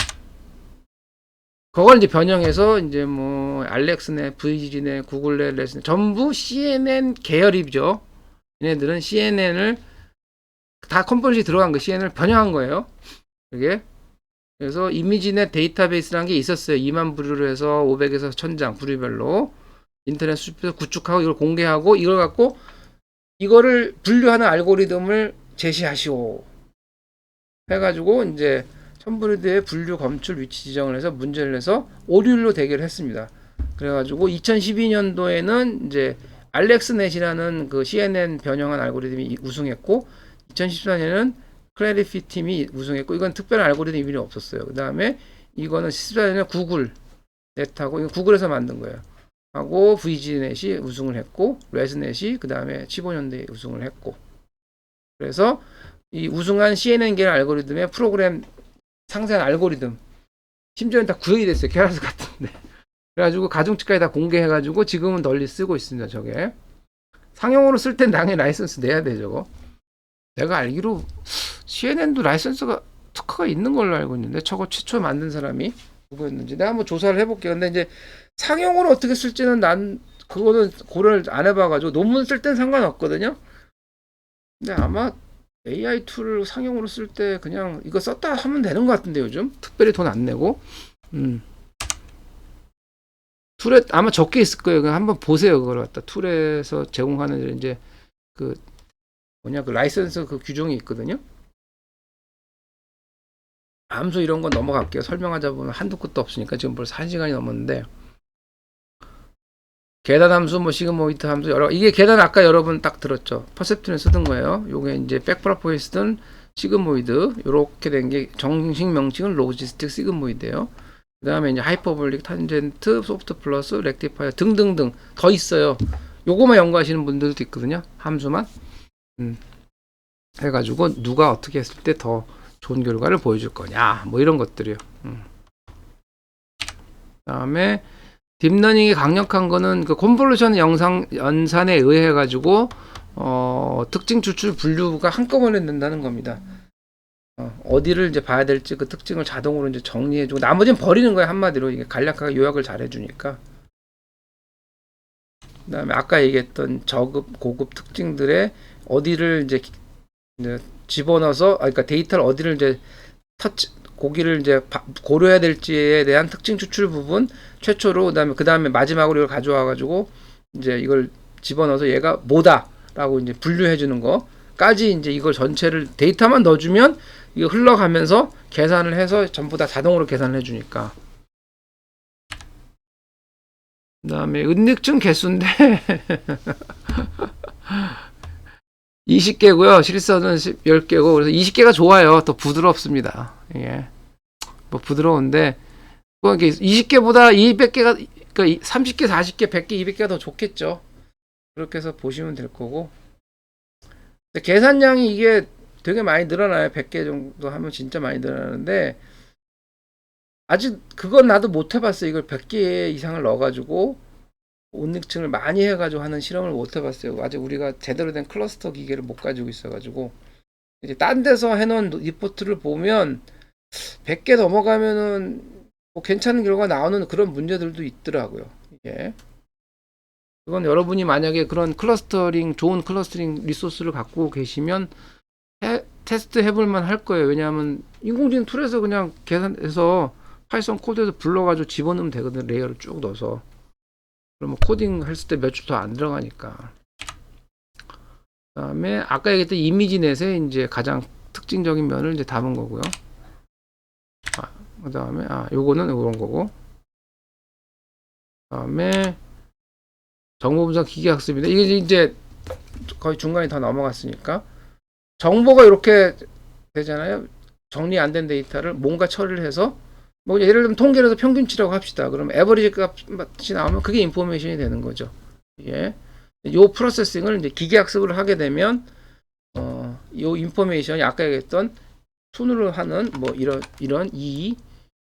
그걸 이제 변형해서 이제 뭐 알렉스네, VG네, 구글네, 레스네 전부 CNN 계열이죠. 얘네들은 CNN을 다 컴포넌트이 들어간 거 CNN을 변형한 거예요. 그게 그래서 이미지넷 데이터베이스라는 게 있었어요. 2만 부류로 해서 500에서 1000장 부류별로 인터넷 수집해서 구축하고 이걸 공개하고 이걸 갖고 이거를 분류하는 알고리즘을 제시하시오 해가지고 이제 1000부류대의 분류 검출 위치 지정을 해서 문제를 내서 오류율로 대결을 했습니다. 그래가지고 2012년도에는 이제 알렉스넷이라는 그 CNN 변형한 알고리즘이 우승했고 2014년에는 클래리피 팀이 우승했고 이건 특별한 알고리즘 이미는 없었어요. 그 다음에 이거는 14년에 구글 넷하고 이거 구글에서 만든 거예요. 하고 VG넷이 우승을 했고 레스넷이 그 다음에 15년도에 우승을 했고 그래서 이 우승한 CNN계열 알고리즘의 프로그램 상세한 알고리즘 심지어는 다 구현이 됐어요. 계란수 같은데 그래가지고 가중치까지 다 공개해가지고 지금은 널리 쓰고 있습니다. 저게 상용으로 쓸 땐 당연히 라이선스 내야 돼 저거. 내가 알기로 CNN도 라이선스가 특허가 있는 걸로 알고 있는데 저거 최초 만든 사람이 누구였는지 내가 한번 조사를 해볼게요. 근데 이제 상용으로 어떻게 쓸지는 난 그거는 고려를 안 해봐가지고 논문 쓸 땐 상관없거든요. 근데 아마 AI 툴을 상용으로 쓸 때 그냥 이거 썼다 하면 되는 것 같은데 요즘 특별히 돈 안 내고 툴에 아마 적게 있을 거예요. 그냥 한번 보세요. 그걸 갖다 툴에서 제공하는 이제 그 뭐냐 그 라이선스 그 규정이 있거든요. 함수 이런 건 넘어갈게요. 설명하자 보면 한도 끝도 없으니까 지금 벌써 1시간이 넘었는데 계단 함수 뭐 시그모이드 함수 여러 이게 계단 아까 여러분 딱 들었죠. 퍼셉트는 쓰던 거예요. 요게 이제 백프라포이스든 시그모이드 요렇게 된 게 정식 명칭은 로지스틱 시그모이드예요. 그 다음에 이제 하이퍼볼릭 탄젠트 소프트 플러스 렉티파이어 등등등 더 있어요. 요거만 연구하시는 분들도 있거든요. 함수만 해가지고 누가 어떻게 했을 때 더 좋은 결과를 보여줄 거냐 뭐 이런 것들이요. 그다음에 딥러닝이 강력한 거는 그 컨볼루션 영상 연산에 의해 가지고 특징 추출 분류가 한꺼번에 된다는 겁니다. 어디를 이제 봐야 될지 그 특징을 자동으로 이제 정리해주고 나머지는 버리는 거예요. 한마디로 이게 간략하게 요약을 잘 해주니까. 그다음에 아까 얘기했던 저급 고급 특징들의 어디를 이제 집어넣어서 그러니까 데이터를 어디를 이제 고기를 이제 고려해야 될지에 대한 특징 추출 부분 최초로 그다음에 마지막으로 이걸 가져와 가지고 이제 이걸 집어넣어서 얘가 뭐다라고 이제 분류해 주는 거까지 이제 이걸 전체를 데이터만 넣어주면 이거 흘러가면서 계산을 해서 전부 다 자동으로 계산을 해주니까. 그다음에 은닉증 개수인데 20개고요. 실선은 10개고 그래서 20개가 좋아요. 더 부드럽습니다. 이게 뭐 부드러운데 뭐 이게 20개보다 200개가 그러니까 30개, 40개, 100개, 200개가 더 좋겠죠. 그렇게 해서 보시면 될 거고. 근데 계산량이 이게 되게 많이 늘어나요. 100개 정도 하면 진짜 많이 늘어나는데 아직 그건 나도 못 해봤어요. 이걸 100개 이상을 넣어가지고 온닉층을 많이 해가지고 하는 실험을 못 해봤어요. 아직 우리가 제대로 된 클러스터 기계를 못 가지고 있어가지고 이제 딴 데서 해놓은 리포트를 보면 100개 넘어가면은 뭐 괜찮은 결과가 나오는 그런 문제들도 있더라고요. 이게 그건 여러분이 만약에 그런 클러스터링 좋은 클러스터링 리소스를 갖고 계시면 테스트 해볼만 할 거예요. 왜냐하면 인공지능 툴에서 그냥 계산해서 파이썬 코드에서 불러가지고 집어넣으면 되거든. 레이어를 쭉 넣어서. 그러면 코딩 했을 때 몇 주 더 안 들어가니까. 그 다음에 아까 얘기했던 이미지넷의 이제 가장 특징적인 면을 이제 담은 거고요. 그 다음에 요거는 이런 거고. 그 다음에 정보 분석 기계학습인데 이게 이제 거의 중간에 다 넘어갔으니까 정보가 이렇게 되잖아요. 정리 안 된 데이터를 뭔가 처리를 해서 뭐 예를 들면 통계를 해서 평균치라고 합시다. 그럼 에버리지 값이 나오면 그게 인포메이션이 되는 거죠. 예. 요 프로세싱을 이제 기계학습을 하게 되면 요 인포메이션이 아까 얘기했던 순으로 하는 뭐 이런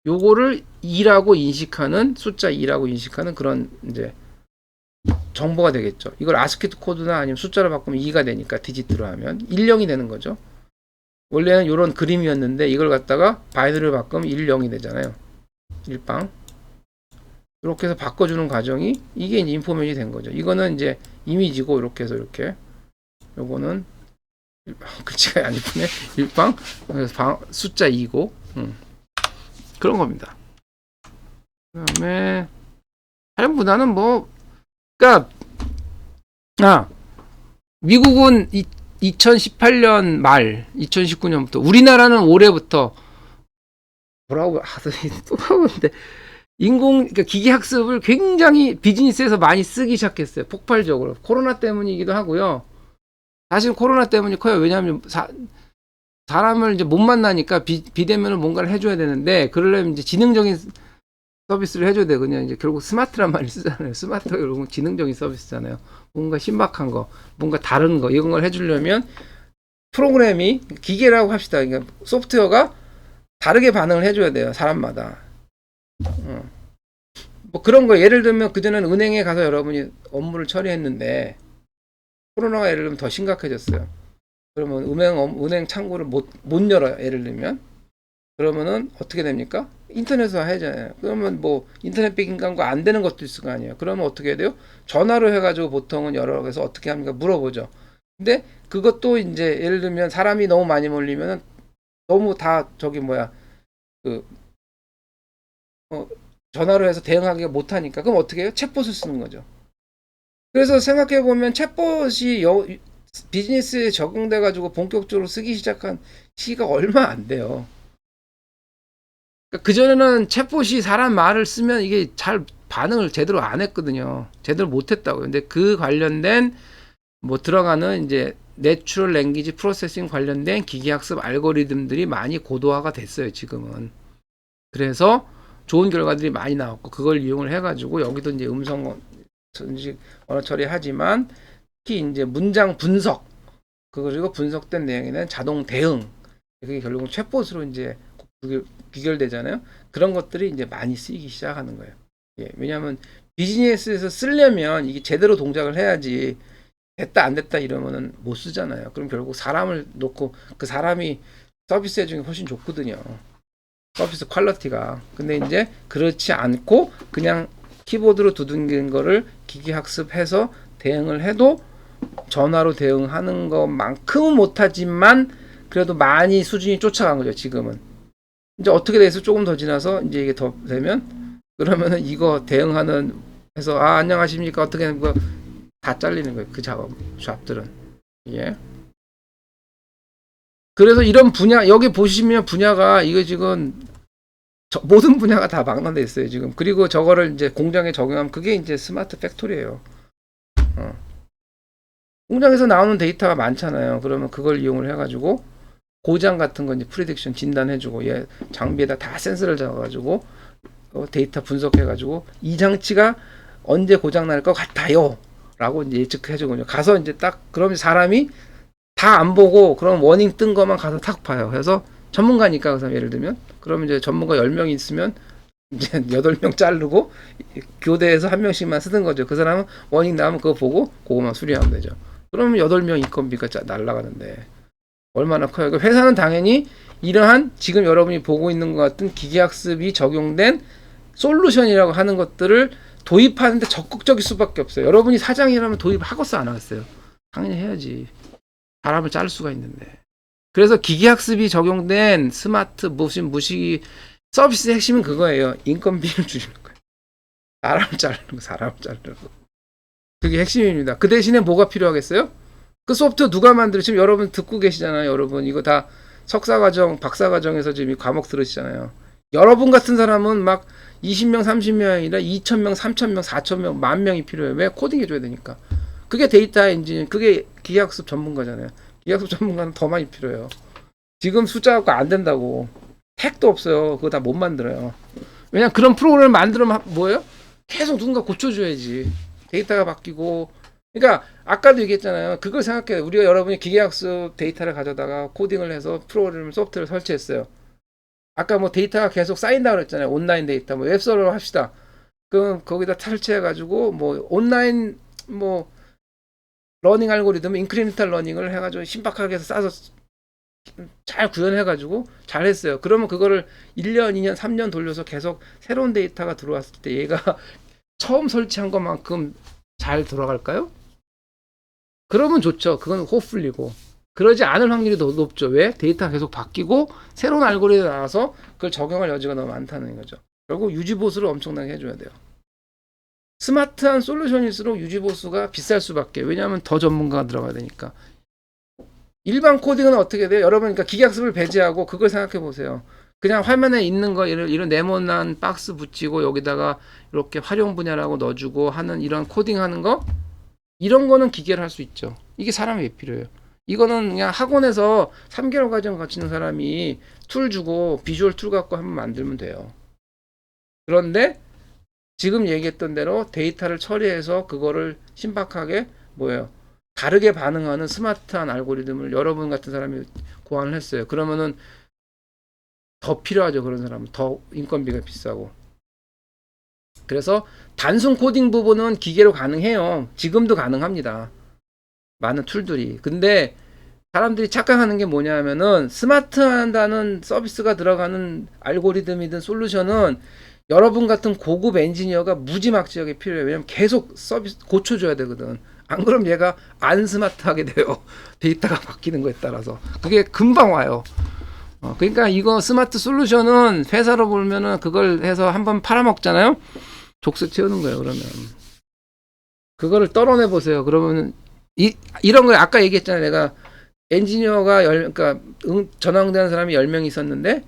요거를 2라고 인식하는 숫자 2라고 인식하는 그런 이제 정보가 되겠죠. 이걸 아스키 코드나 아니면 숫자로 바꾸면 2가 되니까 디지트로 하면 10이 되는 거죠. 원래는 이런 그림이었는데 이걸 갖다가 바이너리로 바꾸면 10이 되잖아요. 1방. 이렇게 해서 바꿔주는 과정이 이게 이제 인포메이션이 된 거죠. 이거는 이제 이미지고 이렇게 해서 이렇게 요거는 글씨가 안 이쁘네. 1방 그래서 숫자 2고 그런 겁니다. 그 다음에 사령부나는 뭐 그러니까 미국은 2018년 말 2019년부터 우리나라는 올해부터 뭐라고 또 하는데 그러니까 기계학습을 굉장히 비즈니스에서 많이 쓰기 시작했어요. 폭발적으로. 코로나 때문이기도 하고요. 사실 코로나 때문이 커요. 왜냐하면 사람을 이제 못 만나니까 비대면을 뭔가를 해줘야 되는데 그러려면 이제 지능적인 서비스를 해줘야 되거든요. 이제 결국 스마트란 말을 쓰잖아요. 스마트가 결국 지능적인 서비스잖아요. 뭔가 신박한 거, 뭔가 다른 거 이런 걸 해주려면 프로그램이 기계라고 합시다. 그러니까 소프트웨어가 다르게 반응을 해줘야 돼요. 사람마다. 뭐 그런 거 예를 들면 그전에는 은행에 가서 여러분이 업무를 처리했는데 코로나가 예를 들면 더 심각해졌어요. 그러면 은행 창구를 못 열어요. 예를 들면. 그러면은 어떻게 됩니까? 인터넷으로 해야잖아요. 그러면 뭐 인터넷 백인감과 안 되는 것도 있을 거 아니에요. 그러면 어떻게 해야 돼요? 전화로 해가지고 보통은 열어서 어떻게 합니까? 물어보죠. 근데 그것도 이제 예를 들면 사람이 너무 많이 몰리면은 너무 다 저기 뭐야 그 어, 전화로 해서 대응하기가 못하니까 그럼 어떻게 해요? 챗봇을 쓰는 거죠. 그래서 생각해 보면 챗봇이 비즈니스에 적용돼 가지고 본격적으로 쓰기 시작한 시기가 얼마 안 돼요. 그 전에는 챗봇이 사람 말을 쓰면 이게 잘 반응을 제대로 안 했거든요. 제대로 못 했다고요. 근데 그 관련된 뭐 들어가는 이제 내추럴 랭귀지 프로세싱 관련된 기계학습 알고리즘들이 많이 고도화가 됐어요, 지금은. 그래서 좋은 결과들이 많이 나왔고 그걸 이용을 해가지고 여기도 이제 음성 전식 언어 처리하지만 특히 이제 문장 분석 그리고 분석된 내용에 대한 자동 대응 그게 결국은 챗봇으로 이제 귀결되잖아요. 그런 것들이 이제 많이 쓰이기 시작하는 거예요. 예, 왜냐하면 비즈니스에서 쓰려면 이게 제대로 동작을 해야지 됐다 안 됐다 이러면은 못 쓰잖아요. 그럼 결국 사람을 놓고 그 사람이 서비스 해주는 게 훨씬 좋거든요. 서비스 퀄리티가. 근데 이제 그렇지 않고 그냥 키보드로 두둥기는 거를 기기 학습해서 대응을 해도 전화로 대응하는 것만큼은 못하지만 그래도 많이 수준이 쫓아간 거죠, 지금은. 이제 어떻게 돼서 조금 더 지나서 이제 이게 더 되면 그러면은 이거 대응하는 해서 안녕하십니까 어떻게 하는 거 다 잘리는 거예요. 그 잡들은. 예. 그래서 이런 분야 여기 보시면 분야가 이거 지금 모든 분야가 다 망라돼 있어요 지금. 그리고 저거를 이제 공장에 적용하면 그게 이제 스마트 팩토리예요. 어. 공장에서 나오는 데이터가 많잖아요. 그러면 그걸 이용을 해가지고 고장 같은 거 이제 프리딕션 진단해주고 얘 장비에다 다 센서를 잡아가지고 데이터 분석해가지고 이 장치가 언제 고장 날 것 같아요. 라고 이제 예측해주거든요. 가서 이제 딱 그러면 사람이 다 안 보고 그럼 워닝 뜬 것만 가서 탁 봐요. 그래서 전문가니까 그 사람 예를 들면 그러면 이제 전문가 10명 있으면 이제 8명 자르고 교대에서 한 명씩만 쓰는 거죠. 그 사람은 워닝 나오면 그거 보고 그거만 수리하면 되죠. 그러면 8명 인건비가 날라가는데 얼마나 커요. 회사는 당연히 이러한 지금 여러분이 보고 있는 것 같은 기계학습이 적용된 솔루션이라고 하는 것들을 도입하는데 적극적일 수밖에 없어요. 여러분이 사장이라면 도입하겠어 안 하겠어요? 당연히 해야지. 사람을 자를 수가 있는데. 그래서 기계학습이 적용된 스마트 무시 서비스의 핵심은 그거예요. 인건비를 줄이는 거예요. 사람을 자르는 거, 사람을 자르는 거. 그게 핵심입니다. 그 대신에 뭐가 필요하겠어요? 그 소프트웨어 누가 만들어? 지금 여러분 듣고 계시잖아요. 여러분 이거 다 석사과정, 박사과정에서 지금 이 과목 들으시잖아요. 여러분 같은 사람은 막 20명, 30명이 아니라 2,000명, 3,000명, 4,000명, 10,000명이 필요해요. 왜? 코딩 해줘야 되니까. 그게 데이터 엔진, 그게 기계학습 전문가잖아요. 기계학습 전문가는 더 많이 필요해요. 지금 숫자 갖고 안 된다고. 택도 없어요. 그거 다 못 만들어요. 왜냐 그런 프로그램을 만들면 뭐예요? 계속 누군가 고쳐줘야지. 데이터가 바뀌고. 그러니까 아까도 얘기했잖아요. 그걸 생각해요. 우리가 여러분이 기계학습 데이터를 가져다가 코딩을 해서 프로그램 소프트웨어를 설치했어요. 아까 뭐 데이터가 계속 쌓인다고 그랬잖아요. 온라인 데이터. 뭐 웹서버로 합시다. 그럼 거기다 설치해가지고 뭐 온라인 뭐 러닝 알고리즘, 인크리멘탈 러닝을 해가지고 신박하게 해서 싸서 잘 구현해가지고 잘 했어요. 그러면 그거를 1년, 2년, 3년 돌려서 계속 새로운 데이터가 들어왔을 때 얘가 처음 설치한 것만큼 잘 돌아갈까요? 그러면 좋죠. 그건 호플리고. 그러지 않을 확률이 더 높죠. 왜? 데이터가 계속 바뀌고 새로운 알고리즘이 나와서 그걸 적용할 여지가 너무 많다는 거죠. 결국 유지보수를 엄청나게 해줘야 돼요. 스마트한 솔루션일수록 유지보수가 비쌀 수밖에. 왜냐하면 더 전문가가 들어가야 되니까. 일반 코딩은 어떻게 돼요? 여러분, 그러니까 기계학습을 배제하고 그걸 생각해 보세요. 그냥 화면에 있는 거 이런 네모난 박스 붙이고 여기다가 이렇게 활용 분야라고 넣어주고 하는 이런 코딩하는 거 이런 거는 기계를 할 수 있죠. 이게 사람이 왜 필요해요? 이거는 그냥 학원에서 3개월 과정 거치는 사람이 툴 주고 비주얼 툴 갖고 한번 만들면 돼요. 그런데 지금 얘기했던 대로 데이터를 처리해서 그거를 신박하게 뭐예요? 다르게 반응하는 스마트한 알고리즘을 여러분 같은 사람이 고안을 했어요. 그러면은 더 필요하죠. 그런 사람은 더 인건비가 비싸고. 그래서 단순 코딩 부분은 기계로 가능해요. 지금도 가능합니다. 많은 툴들이. 근데 사람들이 착각하는 게 뭐냐면은 스마트한다는 서비스가 들어가는 알고리즘이든 솔루션은 여러분 같은 고급 엔지니어가 무지막지하게 필요해요. 왜냐면 계속 서비스 고쳐줘야 되거든. 안 그럼 얘가 안 스마트하게 돼요. 데이터가 바뀌는 거에 따라서. 그게 금방 와요. 그러니까 이거 스마트 솔루션은 회사로 보면은 그걸 해서 한번 팔아먹잖아요. 족쇄 채우는 거예요. 그러면 그거를 떨어내 보세요. 그러면 이런 거 아까 얘기했잖아요. 내가 엔지니어가 그러니까 전환되는 사람이 10명 있었는데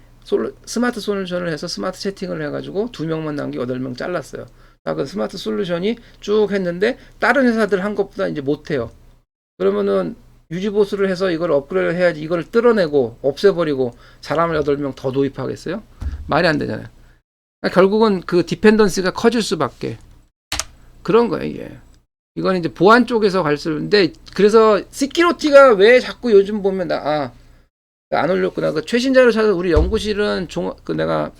스마트 솔루션을 해서 스마트 채팅을 해가지고 2명만 남기고 8명 잘랐어요. 그 스마트 솔루션이 쭉 했는데 다른 회사들 한 것보다 이제 못해요. 그러면은 유지보수를 해서 이걸 업그레이드 해야지 이걸 뜯어내고 없애버리고 사람을 8명 더 도입하겠어요? 말이 안 되잖아요. 그러니까 결국은 그 디펜던시가 커질 수밖에. 그런 거예요, 이게. 이건 이제 보안 쪽에서 갈수있는데 그래서 시큐리티가 왜 자꾸 요즘 보면 안 올렸구나. 그 최신 자료 찾아서 우리 연구실은 내가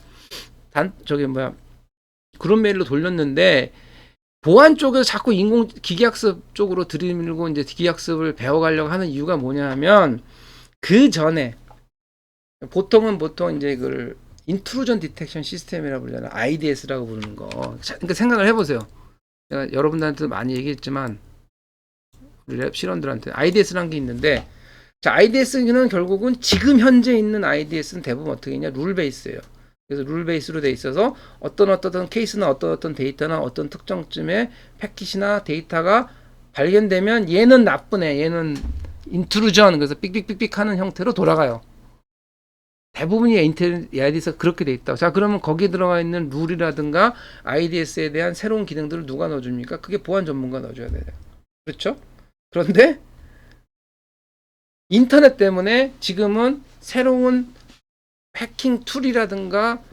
그런 메일로 돌렸는데 보안 쪽에서 자꾸 기계학습 쪽으로 들이밀고 이제 기계학습을 배워가려고 하는 이유가 뭐냐면 그 전에 보통 이제 그걸 인트루전 디텍션 시스템이라고 부르잖아요. IDS라고 부르는 거. 그러니까 생각을 해보세요. 제가 여러분들한테도 많이 얘기했지만 우리 랩 실원들한테 IDS라는 게 있는데 자, IDS는 결국은 지금 현재 있는 IDS는 대부분 어떻게 있냐? 룰 베이스예요. 그래서 룰 베이스로 돼 있어서 어떤 케이스나 어떤 데이터나 어떤 특정쯤에 패킷이나 데이터가 발견되면 얘는 나쁘네. 얘는 인트루전 그래서 삑삑삑삑 하는 형태로 돌아가요. 대부분이 IDS가 그렇게 돼 있다. 자, 그러면 거기에 들어가 있는 룰이라든가 IDS에 대한 새로운 기능들을 누가 넣어줍니까? 그게 보안 전문가 넣어줘야 돼요. 그렇죠? 그런데 인터넷 때문에 지금은 새로운 해킹 툴이라든가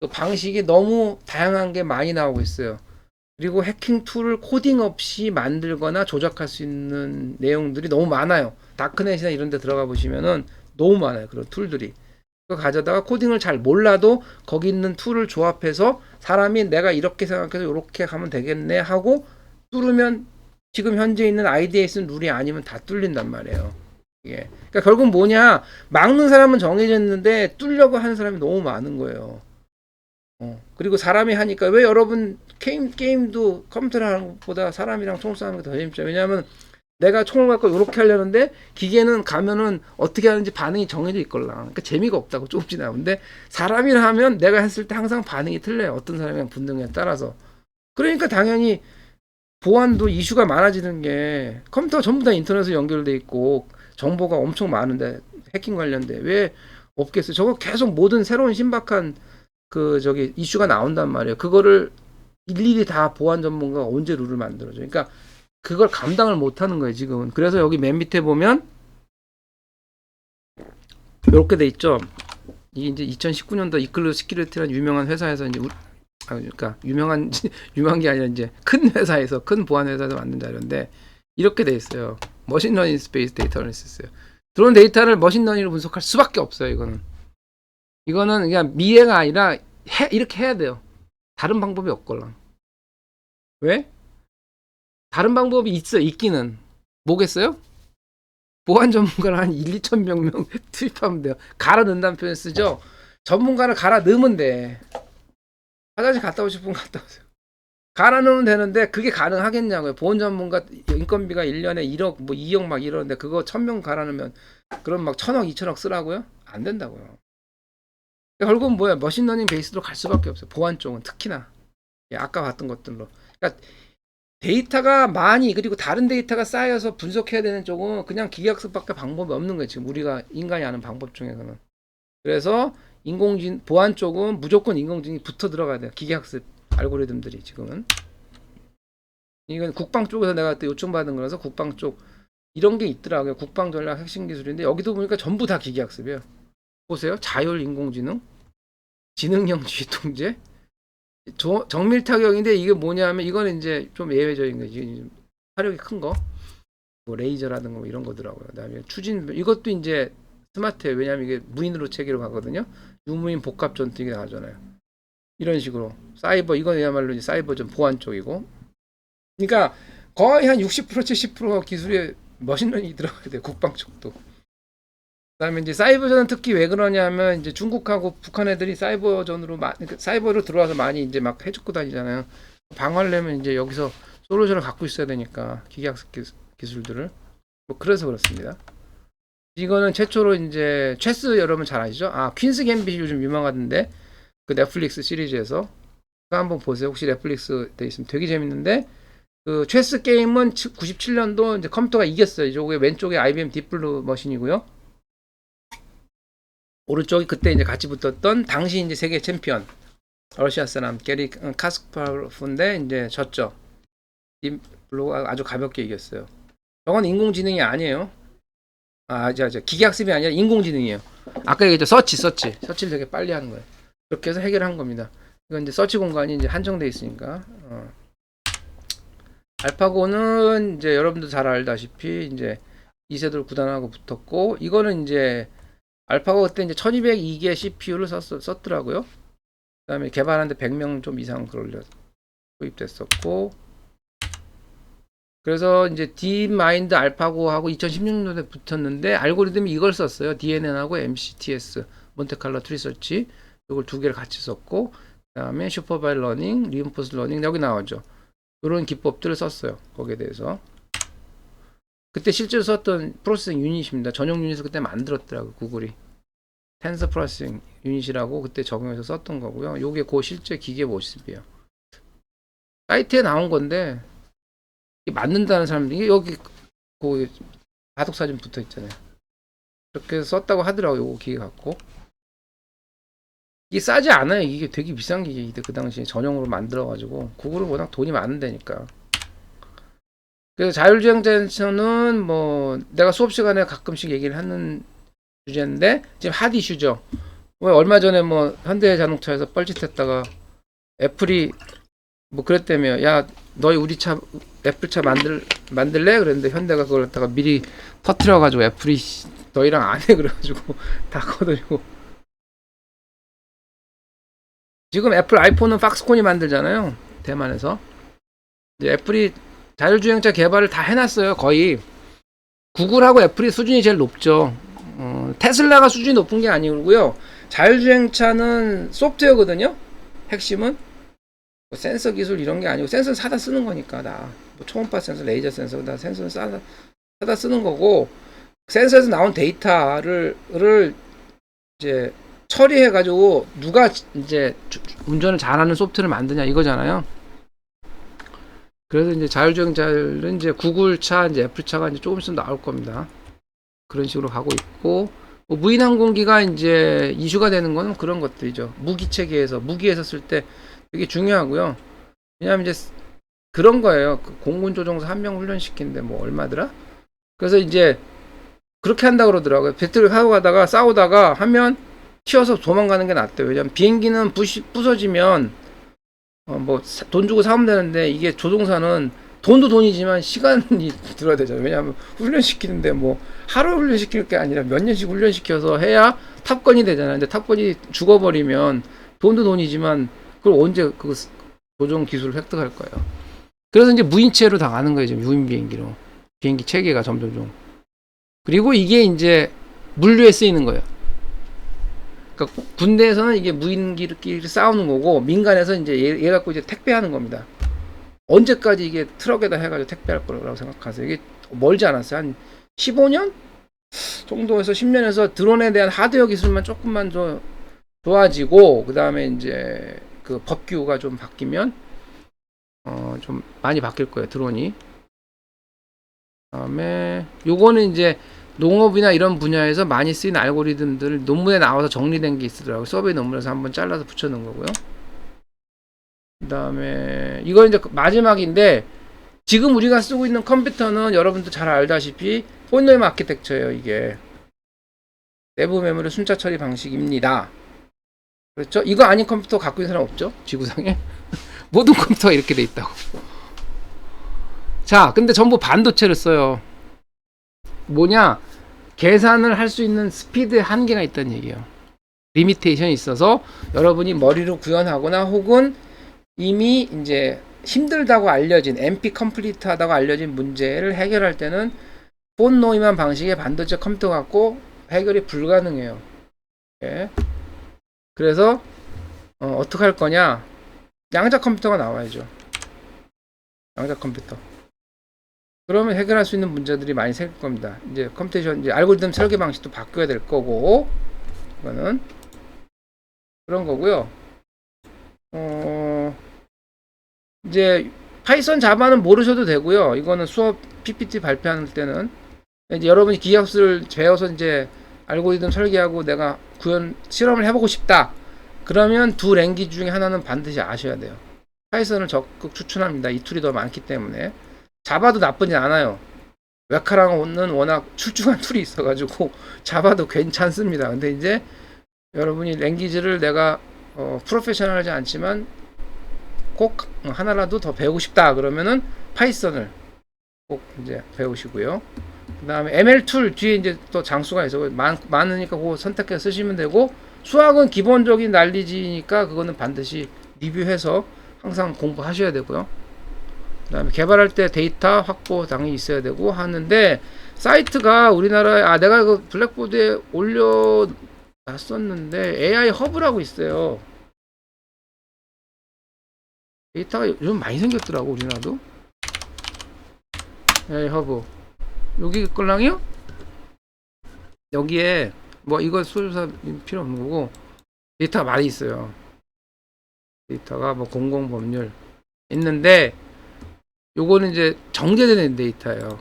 그 방식이 너무 다양한 게 많이 나오고 있어요. 그리고 해킹 툴을 코딩 없이 만들거나 조작할 수 있는 내용들이 너무 많아요. 다크넷이나 이런 데 들어가 보시면은 너무 많아요. 그런 툴들이. 그거 가져다가 코딩을 잘 몰라도 거기 있는 툴을 조합해서 사람이 내가 이렇게 생각해서 이렇게 하면 되겠네 하고 뚫으면 지금 현재 있는 IDS는 룰이 아니면 다 뚫린단 말이에요. 예. 그러니까 결국 뭐냐 막는 사람은 정해져 있는데 뚫려고 하는 사람이 너무 많은 거예요. 그리고 사람이 하니까 왜 여러분 게임도 컴퓨터랑 하는 것보다 사람이랑 총 쏘는 게 더 재밌죠. 왜냐하면 내가 총을 갖고 이렇게 하려는데 기계는 가면은 어떻게 하는지 반응이 정해져 있걸라. 그러니까 재미가 없다고 조금 지나는데 사람이라 하면 내가 했을 때 항상 반응이 틀려요. 어떤 사람의 본능에 따라서. 그러니까 당연히 보안도 이슈가 많아지는 게 컴퓨터가 전부 다 인터넷에 연결돼 있고 정보가 엄청 많은데 해킹 관련돼 왜 없겠어요? 저거 계속 모든 새로운 신박한 이슈가 나온단 말이에요. 그거를 일일이 다 보안 전문가가 언제 룰을 만들어줘? 그러니까 그걸 감당을 못 하는 거예요, 지금은. 그래서 여기 맨 밑에 보면 이렇게 돼 있죠. 이게 이제 2019년도 이클루 시큐리티라는 유명한 회사에서 이제 그러니까 유명한 게 아니라 이제 큰 회사에서 큰 보안 회사에서 만든 자료인데 이렇게 돼 있어요. 머신러닝 스페이스 데이터 어널리시스예요. 들어온 데이터를 머신러닝으로 분석할 수밖에 없어요. 이거는 그냥 미래가 아니라 이렇게 해야 돼요. 다른 방법이 없걸랑. 왜? 다른 방법이 있기는. 뭐겠어요? 보안 전문가를 한 1, 2천 명 투입하면 돼요. 갈아 넣는다는 표현 쓰죠? 전문가를 갈아 넣으면 돼. 화장실 갔다 오고 싶으면 갔다 오세요. 갈아 넣으면 되는데 그게 가능하겠냐고요. 보안 전문가 인건비가 1년에 1억, 2억 막 이러는데 그거 1,000명 갈아 넣으면 그럼 막 1,000억, 2,000억 쓰라고요? 안 된다고요. 결국은 뭐야? 머신러닝 베이스로 갈 수밖에 없어요. 보안 쪽은 특히나. 아까 봤던 것들로. 그러니까 데이터가 많이 그리고 다른 데이터가 쌓여서 분석해야 되는 쪽은 그냥 기계학습밖에 방법이 없는 거예요. 지금 우리가 인간이 아는 방법 중에서는. 그래서 보안 쪽은 무조건 인공지능이 붙어 들어가야 돼요. 기계학습 알고리즘들이 지금은. 이건 국방 쪽에서 내가 그때 요청받은 거라서 국방 쪽 이런 게 있더라고요. 국방 전략 핵심 기술인데 여기도 보니까 전부 다 기계학습이에요. 보세요. 자율 인공지능, 지능형 지휘 통제, 정밀 타격인데 이게 뭐냐면 이거는 이제 좀 예외적인 거지. 화력이 큰 거, 뭐 레이저라든가 뭐 이런 거더라고요. 그다음에 추진 이것도 이제 스마트해요. 왜냐하면 이게 무인으로 체계로 가거든요. 유무인 복합 전투 이게 나오잖아요. 이런 식으로 사이버 이거야말로 이제 사이버전 보안 쪽이고. 그러니까 거의 한 60% 70% 기술에 머신러닝이 들어가야 돼요. 국방 쪽도. 그다음에 이제 사이버전은 특히 왜 그러냐면 이제 중국하고 북한 애들이 사이버로 들어와서 많이 이제 막 해죽고 다니잖아요. 방어하려면 이제 여기서 솔루션을 갖고 있어야 되니까 기계학습 기술들을 뭐 그래서 그렇습니다. 이거는 최초로 이제 체스 여러분 잘 아시죠? 아 퀸스 갬빗이 요즘 유명하던데 그 넷플릭스 시리즈에서 그거 한번 보세요. 혹시 넷플릭스 돼 있으면 되게 재밌는데 그 체스 게임은 97년도 이제 컴퓨터가 이겼어요. 저게 왼쪽에 IBM 딥블루 머신이고요. 오른쪽이 그때 이제 같이 붙었던 당시 이제 세계 챔피언 러시아 사람 게리 카스파로프인데 이제 졌죠. 딥블루가 아주 가볍게 이겼어요. 저건 인공지능이 아니에요. 기계학습이 아니라 인공지능이에요. 아까 얘기했죠. 서치를 되게 빨리 하는 거예요. 그렇게 해서 해결한 겁니다. 이건 이제 서치 공간이 이제 한정돼 있으니까. 알파고는 이제 여러분들 잘 알다시피 이제 2세대로 구단하고 붙었고, 이거는 이제 알파고 그때 이제 1202개 CPU를 썼더라고요. 그 다음에 개발하는데 100명 좀 이상 그걸로 도입됐었고, 그래서 이제 딥마인드 알파고하고 2016년도에 붙었는데 알고리즘이 이걸 썼어요. DNN하고 MCTS, 몬테칼로 트리서치, 이걸 두 개를 같이 썼고, 그 다음에 슈퍼바이드 러닝, 리인포스 러닝 여기 나오죠. 이런 기법들을 썼어요. 거기에 대해서. 그때 실제로 썼던 프로세싱 유닛입니다. 전용 유닛을 그때 만들었더라고요. 구글이. 텐서 프로세싱 유닛이라고 그때 적용해서 썼던 거고요. 요게 그 실제 기계 모습이에요. 사이트에 나온 건데 맞는다는 사람들이 여기 그 바둑 사진 붙어 있잖아요. 그렇게 썼다고 하더라고요. 요거 기계 갖고. 이게 싸지 않아요. 이게 되게 비싼 기계인데 그 당시에 전용으로 만들어가지고 구글은 워낙 돈이 많은데니까. 그래서 자율주행자에서는 뭐 내가 수업 시간에 가끔씩 얘기를 하는 주제인데 지금 핫 이슈죠. 왜 얼마 전에 뭐 현대자동차에서 뻘짓했다가 애플이 뭐 그랬다며 야 너희 우리 차 애플차 만들래? 그랬는데 현대가 그걸 갖다가 미리 터트려가지고 애플이 너희랑 안 해 그래가지고 다 거들고. 지금 애플 아이폰은 팍스콘이 만들잖아요. 대만에서. 이제 애플이 자율주행차 개발을 다 해놨어요. 거의. 구글하고 애플이 수준이 제일 높죠. 테슬라가 수준이 높은 게 아니고요. 자율주행차는 소프트웨어거든요. 핵심은 뭐 센서 기술 이런 게 아니고 센서는 사다 쓰는 거니까 뭐 초음파 센서, 레이저 센서 다 센서는 사다 쓰는 거고 센서에서 나온 데이터를 이제 처리해가지고 누가 이제 운전을 잘하는 소프트웨어를 만드냐 이거잖아요. 그래서 이제 자율주행차는 이제 구글 차, 이제 애플 차가 이제 조금씩 나올 겁니다. 그런 식으로 가고 있고, 뭐 무인항공기가 이제 이슈가 되는 거는 그런 것들이죠. 무기에서 쓸 때 되게 중요하고요. 왜냐하면 이제 그런 거예요. 그 공군 조종사 한 명 훈련시키는데 뭐 얼마더라? 그래서 이제 그렇게 한다 그러더라고요. 배틀을 하고 가다가 싸우다가 하면 튀어서 도망가는 게 낫대요. 왜냐면 비행기는 부서지면 뭐 돈 주고 사면 되는데 이게 조종사는 돈도 돈이지만 시간이 들어야 되잖아요. 왜냐하면 훈련시키는데 뭐 하루 훈련시킬 게 아니라 몇 년씩 훈련시켜서 해야 탑건이 되잖아요. 근데 탑건이 죽어버리면 돈도 돈이지만 그걸 언제 그 조종 기술을 획득할 거예요. 그래서 이제 무인체로 다 가는 거예요. 지금 무인 비행기로. 비행기 체계가 점점. 그리고 이게 이제 물류에 쓰이는 거예요. 그러니까 군대에서는 이게 무인기끼리 싸우는 거고 민간에서 이제 얘 갖고 이제 택배하는 겁니다. 언제까지 이게 트럭에다 해가지고 택배할 거라고 생각하세요? 이게 멀지 않았어요. 한 15년 정도에서 10년에서 드론에 대한 하드웨어 기술만 조금만 더 좋아지고 그 다음에 이제 그 법규가 좀 바뀌면 좀 많이 바뀔 거예요. 드론이. 그다음에 요거는 이제 농업이나 이런 분야에서 많이 쓰인 알고리즘들 논문에 나와서 정리된 게 있더라고요. 서베이 논문에서 한번 잘라서 붙여놓은 거고요. 그 다음에 이건 이제 마지막인데 지금 우리가 쓰고 있는 컴퓨터는 여러분도 잘 알다시피 포인노임 아키텍처예요. 이게 내부 메모리 순차 처리 방식입니다. 그렇죠? 이거 아닌 컴퓨터 갖고 있는 사람 없죠? 지구상에 모든 컴퓨터가 이렇게 돼 있다고. 자, 근데 전부 반도체를 써요. 뭐냐? 계산을 할 수 있는 스피드에 한계가 있다는 얘기예요. 리미테이션이 있어서 여러분이 머리로 구현하거나 혹은 이미 이제 힘들다고 알려진 NP 컴플리트하다고 알려진 문제를 해결할 때는 폰 노이만 방식의 반도체 컴퓨터 갖고 해결이 불가능해요. 예. 그래서 어떻게 할 거냐? 양자 컴퓨터가 나와야죠. 양자 컴퓨터. 그러면 해결할 수 있는 문제들이 많이 생길 겁니다. 이제 컴퓨테이션, 이제 알고리즘 설계 방식도 바뀌어야 될 거고, 이거는 그런 거고요. 이제 파이썬 자바는 모르셔도 되고요. 이거는 수업 PPT 발표할 때는 이제 여러분이 기하학습을 배워서 이제 알고리즘 설계하고 내가 구현 실험을 해보고 싶다. 그러면 두 랭귀지 중에 하나는 반드시 아셔야 돼요. 파이썬을 적극 추천합니다. 이 툴이 더 많기 때문에. 자바도 나쁘지 않아요. 웨카랑은 워낙 출중한 툴이 있어가지고 자바도 괜찮습니다. 근데 이제 여러분이 랭귀지를 내가 프로페셔널하지 않지만 꼭 하나라도 더 배우고 싶다 그러면은 파이썬을 꼭 이제 배우시고요. 그 다음에 ML 툴 뒤에 이제 또 장수가 있어 많으니까 그거 선택해서 쓰시면 되고, 수학은 기본적인 난리지니까 그거는 반드시 리뷰해서 항상 공부하셔야 되고요. 그 다음에 개발할 때 데이터 확보 당연히 있어야 되고 하는데, 사이트가 우리나라에 내가 그 블랙보드에 올려 놨었는데 AI 허브라고 있어요. 데이터가 요즘 많이 생겼더라고 우리나라도. AI 허브 여기 걸랑이요? 여기에 뭐 이거 수조사 필요 없는 거고, 데이터가 많이 있어요. 데이터가 뭐 공공법률 있는데 요거는 이제 정제되는 데이터예요.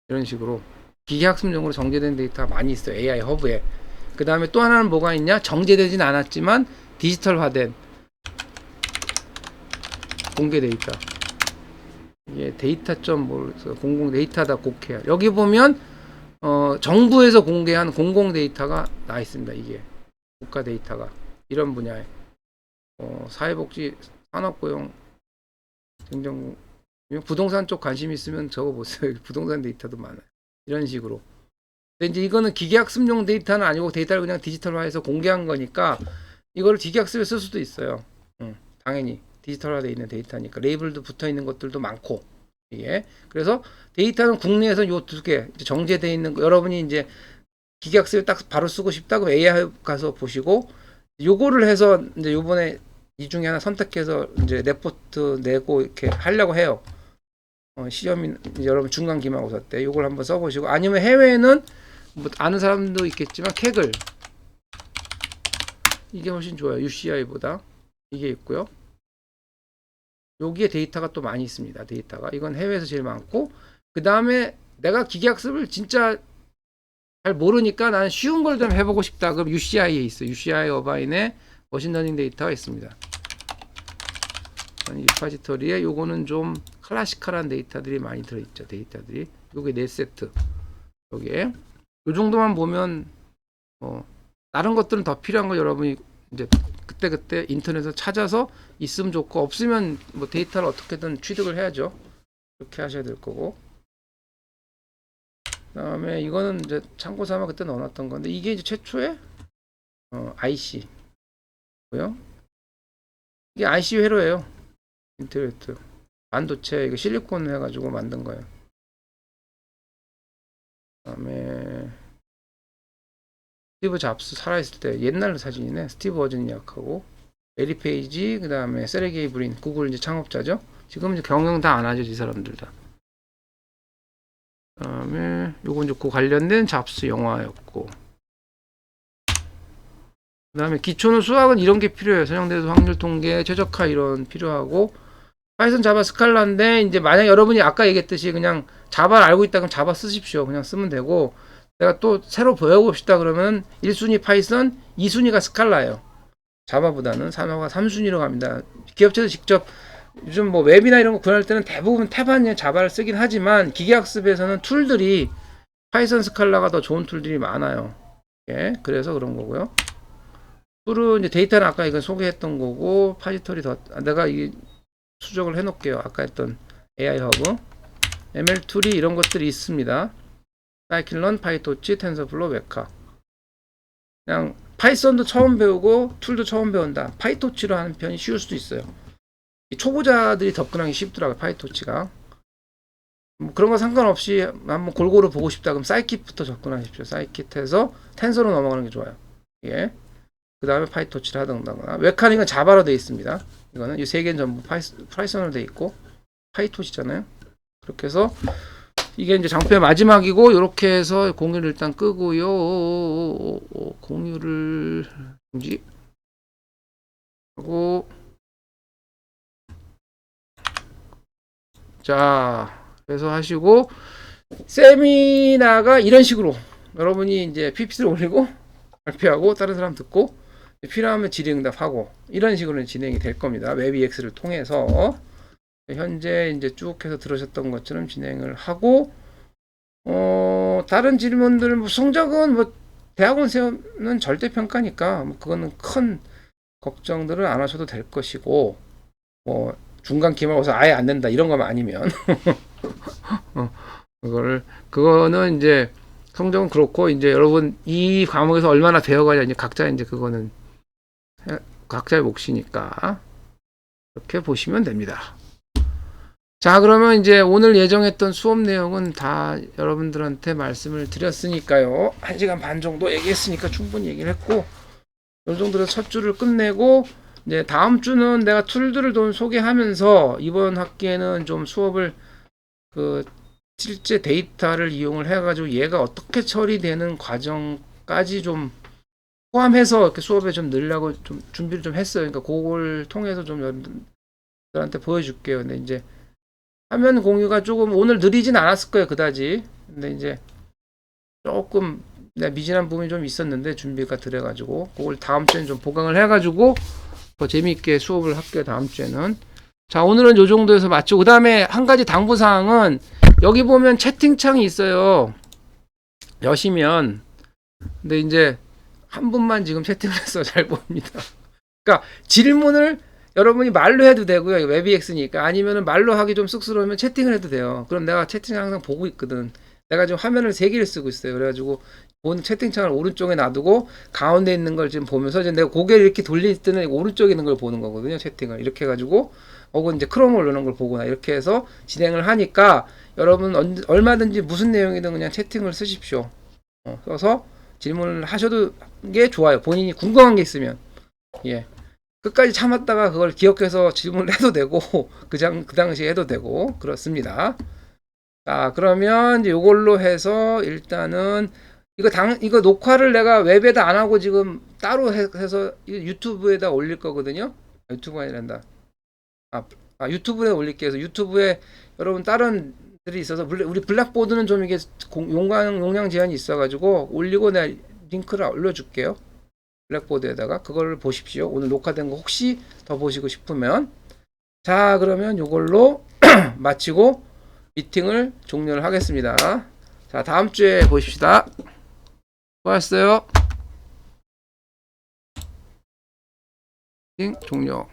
이런 식으로 기계학습용으로 정제된 데이터가 많이 있어요. AI 허브에. 그 다음에 또 하나는 뭐가 있냐? 정제되진 않았지만 디지털화된 공개 데이터. 이게 데이터.점 공공 데이터다 곡해요. 여기 보면 정부에서 공개한 공공 데이터가 나와 있습니다. 이게 국가 데이터가 이런 분야에 사회복지, 산업고용, 행정, 부동산 쪽 관심 있으면 적어보세요. 부동산 데이터도 많아요. 이런 식으로. 근데 이제 이거는 기계학습용 데이터는 아니고 데이터를 그냥 디지털화해서 공개한 거니까 이거를 기계학습에 쓸 수도 있어요. 당연히 디지털화되어 있는 데이터니까 레이블도 붙어 있는 것들도 많고, 이게 그래서 데이터는 국내에서 요 두 개 정제되어 있는 거, 여러분이 이제 기계학습을 딱 바로 쓰고 싶다 그럼 AI 가서 보시고 요거를 해서 이제 요번에 이 중에 하나 선택해서 이제 레포트 내고 이렇게 하려고 해요. 시험이 여러분 중간 기말고사 때 요걸 한번 써보시고, 아니면 해외에는 뭐 아는 사람도 있겠지만 캑을, 이게 훨씬 좋아요. UCI보다 이게 있고요. 여기에 데이터가 또 많이 있습니다. 데이터가 이건 해외에서 제일 많고, 그 다음에 내가 기계학습을 진짜 잘 모르니까 나는 쉬운 걸 좀 해보고 싶다. 그럼 UCI에 있어요. UCI 어바인에 머신러닝 데이터가 있습니다. 리파지터리에 요거는 좀 클래시컬한 데이터들이 많이 들어있죠. 데이터들이 요게 4세트. 여기에 요 정도만 보면 다른 것들은 더 필요한 거 여러분이 이제 그때 인터넷에서 찾아서 있으면 좋고, 없으면 뭐 데이터를 어떻게든 취득을 해야죠. 그렇게 하셔야 될 거고. 그 다음에 이거는 이제 참고 삼아 그때 넣어놨던 건데, 이게 이제 최초의 IC 뭐요? 이게 IC 회로예요. 인터넷 반도체 이거 실리콘 해가지고 만든 거예요. 그 다음에 스티브 잡스 살아있을 때 옛날 사진이네. 스티브 워즈니악하고 에리 페이지, 그 다음에 세르게이 브린, 구글 이제 창업자죠. 지금 이제 경영 다 안 하죠, 이 사람들 다. 그 다음에 요건 이제 그 관련된 잡스 영화였고, 그 다음에 기초는 수학은 이런 게 필요해요. 선형대수, 확률 통계, 최적화 이론 필요하고, 파이썬, 자바, 스칼라인데 이제 만약 여러분이 아까 얘기했듯이 그냥 자바를 알고 있다 그럼 자바 쓰십시오. 그냥 쓰면 되고, 내가 또 새로 배워보고 싶다 그러면 1순위 파이썬, 2순위가 스칼라예요. 자바보다는 3순위로 갑니다. 기업체에서 직접 요즘 뭐 웹이나 이런 거 구현할 때는 대부분 태반의 자바를 쓰긴 하지만 기계학습에서는 툴들이 파이썬, 스칼라가 더 좋은 툴들이 많아요. 예, 그래서 그런 거고요. 툴은 이제 데이터는 아까 이거 소개했던 거고, 파지터리 내가 이 수정을 해놓을게요. 아까 했던 AI 허브, ML 툴이 이런 것들이 있습니다. 사이클런, 파이토치, 텐서플로, 웨카. 그냥 파이썬도 처음 배우고 툴도 처음 배운다. 파이토치로 하는 편이 쉬울 수도 있어요. 초보자들이 접근하기 쉽더라고요. 파이토치가. 뭐 그런 거 상관없이 한번 골고루 보고 싶다 그럼 사이킷부터 접근하십시오. 사이킷에서 텐서로 넘어가는 게 좋아요. 예. 그 다음에 파이토치를 하던가. 웹카닉은 자바로 되어 있습니다. 이거는 이 세 개는 전부 파이썬으로 되어 있고 파이토치잖아요. 그렇게 해서 이게 이제 장표의 마지막이고 이렇게 해서 공유를 일단 끄고요. 공유를 중지 하고 자 그래서 하시고 세미나가 이런 식으로 여러분이 이제 PPT를 올리고 발표하고 다른 사람 듣고 필요하면 질의응답하고 이런 식으로 진행이 될 겁니다. 웹EX를 통해서 현재 이제 쭉 해서 들으셨던 것처럼 진행을 하고 다른 질문들은 뭐 성적은 뭐 대학원 세우는 절대 평가니까 뭐 그거는 큰 걱정들은 안 하셔도 될 것이고 뭐 중간 기말고사 아예 안 된다 이런 거만 아니면 그거는 이제 성적은 그렇고 이제 여러분 이 과목에서 얼마나 배워가냐 이제 각자 이제 그거는 각자의 몫이니까 이렇게 보시면 됩니다. 자 그러면 이제 오늘 예정했던 수업 내용은 다 여러분들한테 말씀을 드렸으니까요. 1시간 반 정도 얘기했으니까 충분히 얘기를 했고 이 정도로 첫 주를 끝내고 이제 다음 주는 내가 툴들을 좀 소개하면서 이번 학기에는 좀 수업을 그 실제 데이터를 이용을 해가지고 얘가 어떻게 처리되는 과정까지 좀 포함해서 이렇게 수업에 좀 넣으려고 좀 준비를 좀 했어요. 그러니까 그걸 통해서 좀 여러분들한테 보여줄게요. 근데 이제 화면 공유가 조금 오늘 느리진 않았을 거예요. 그다지. 근데 이제 조금 미진한 부분이 좀 있었는데 준비가 들어가지고 그걸 다음 주에는 좀 보강을 해가지고 더 재미있게 수업을 할게요. 다음 주에는. 자 오늘은 요 정도에서 마치고 그 다음에 한 가지 당부사항은 여기 보면 채팅창이 있어요. 여시면 근데 이제 한 분만 지금 채팅을 해서 잘 보입니다. 그러니까 질문을 여러분이 말로 해도 되고요. 웹이엑스니까 아니면은 말로 하기 좀 쑥스러우면 채팅을 해도 돼요. 그럼 내가 채팅을 항상 보고 있거든. 내가 지금 화면을 3개를 쓰고 있어요. 그래가지고 본 채팅창을 오른쪽에 놔두고 가운데 있는 걸 지금 보면서 이제 내가 고개를 이렇게 돌릴 때는 오른쪽에 있는 걸 보는 거거든요. 채팅을 이렇게 해가지고 혹은 이제 크롬을 누르는 걸 보거나 이렇게 해서 진행을 하니까 여러분 얼마든지 무슨 내용이든 그냥 채팅을 쓰십시오. 써서 질문을 하셔도 게 좋아요. 본인이 궁금한 게 있으면 예. 끝까지 참았다가 그걸 기억해서 질문을 해도 되고 그 당시에 해도 되고 그렇습니다. 자 그러면 이제 요걸로 해서 일단은 이거 녹화를 내가 웹에다 안 하고 지금 따로 해서 유튜브에다 올릴 거거든요. 유튜브가 아니란다. 유튜브에 올릴게요. 그래서 유튜브에 여러분 다른 들이 있어서 우리 블랙보드는 좀 이게 용량 제한이 있어가지고 올리고 내가 링크를 올려줄게요. 블랙보드에다가 그걸 보십시오. 오늘 녹화된 거 혹시 더 보시고 싶으면 자 그러면 이걸로 마치고 미팅을 종료를 하겠습니다. 자 다음 주에 보십시다. 수고하셨어요. 미팅 종료.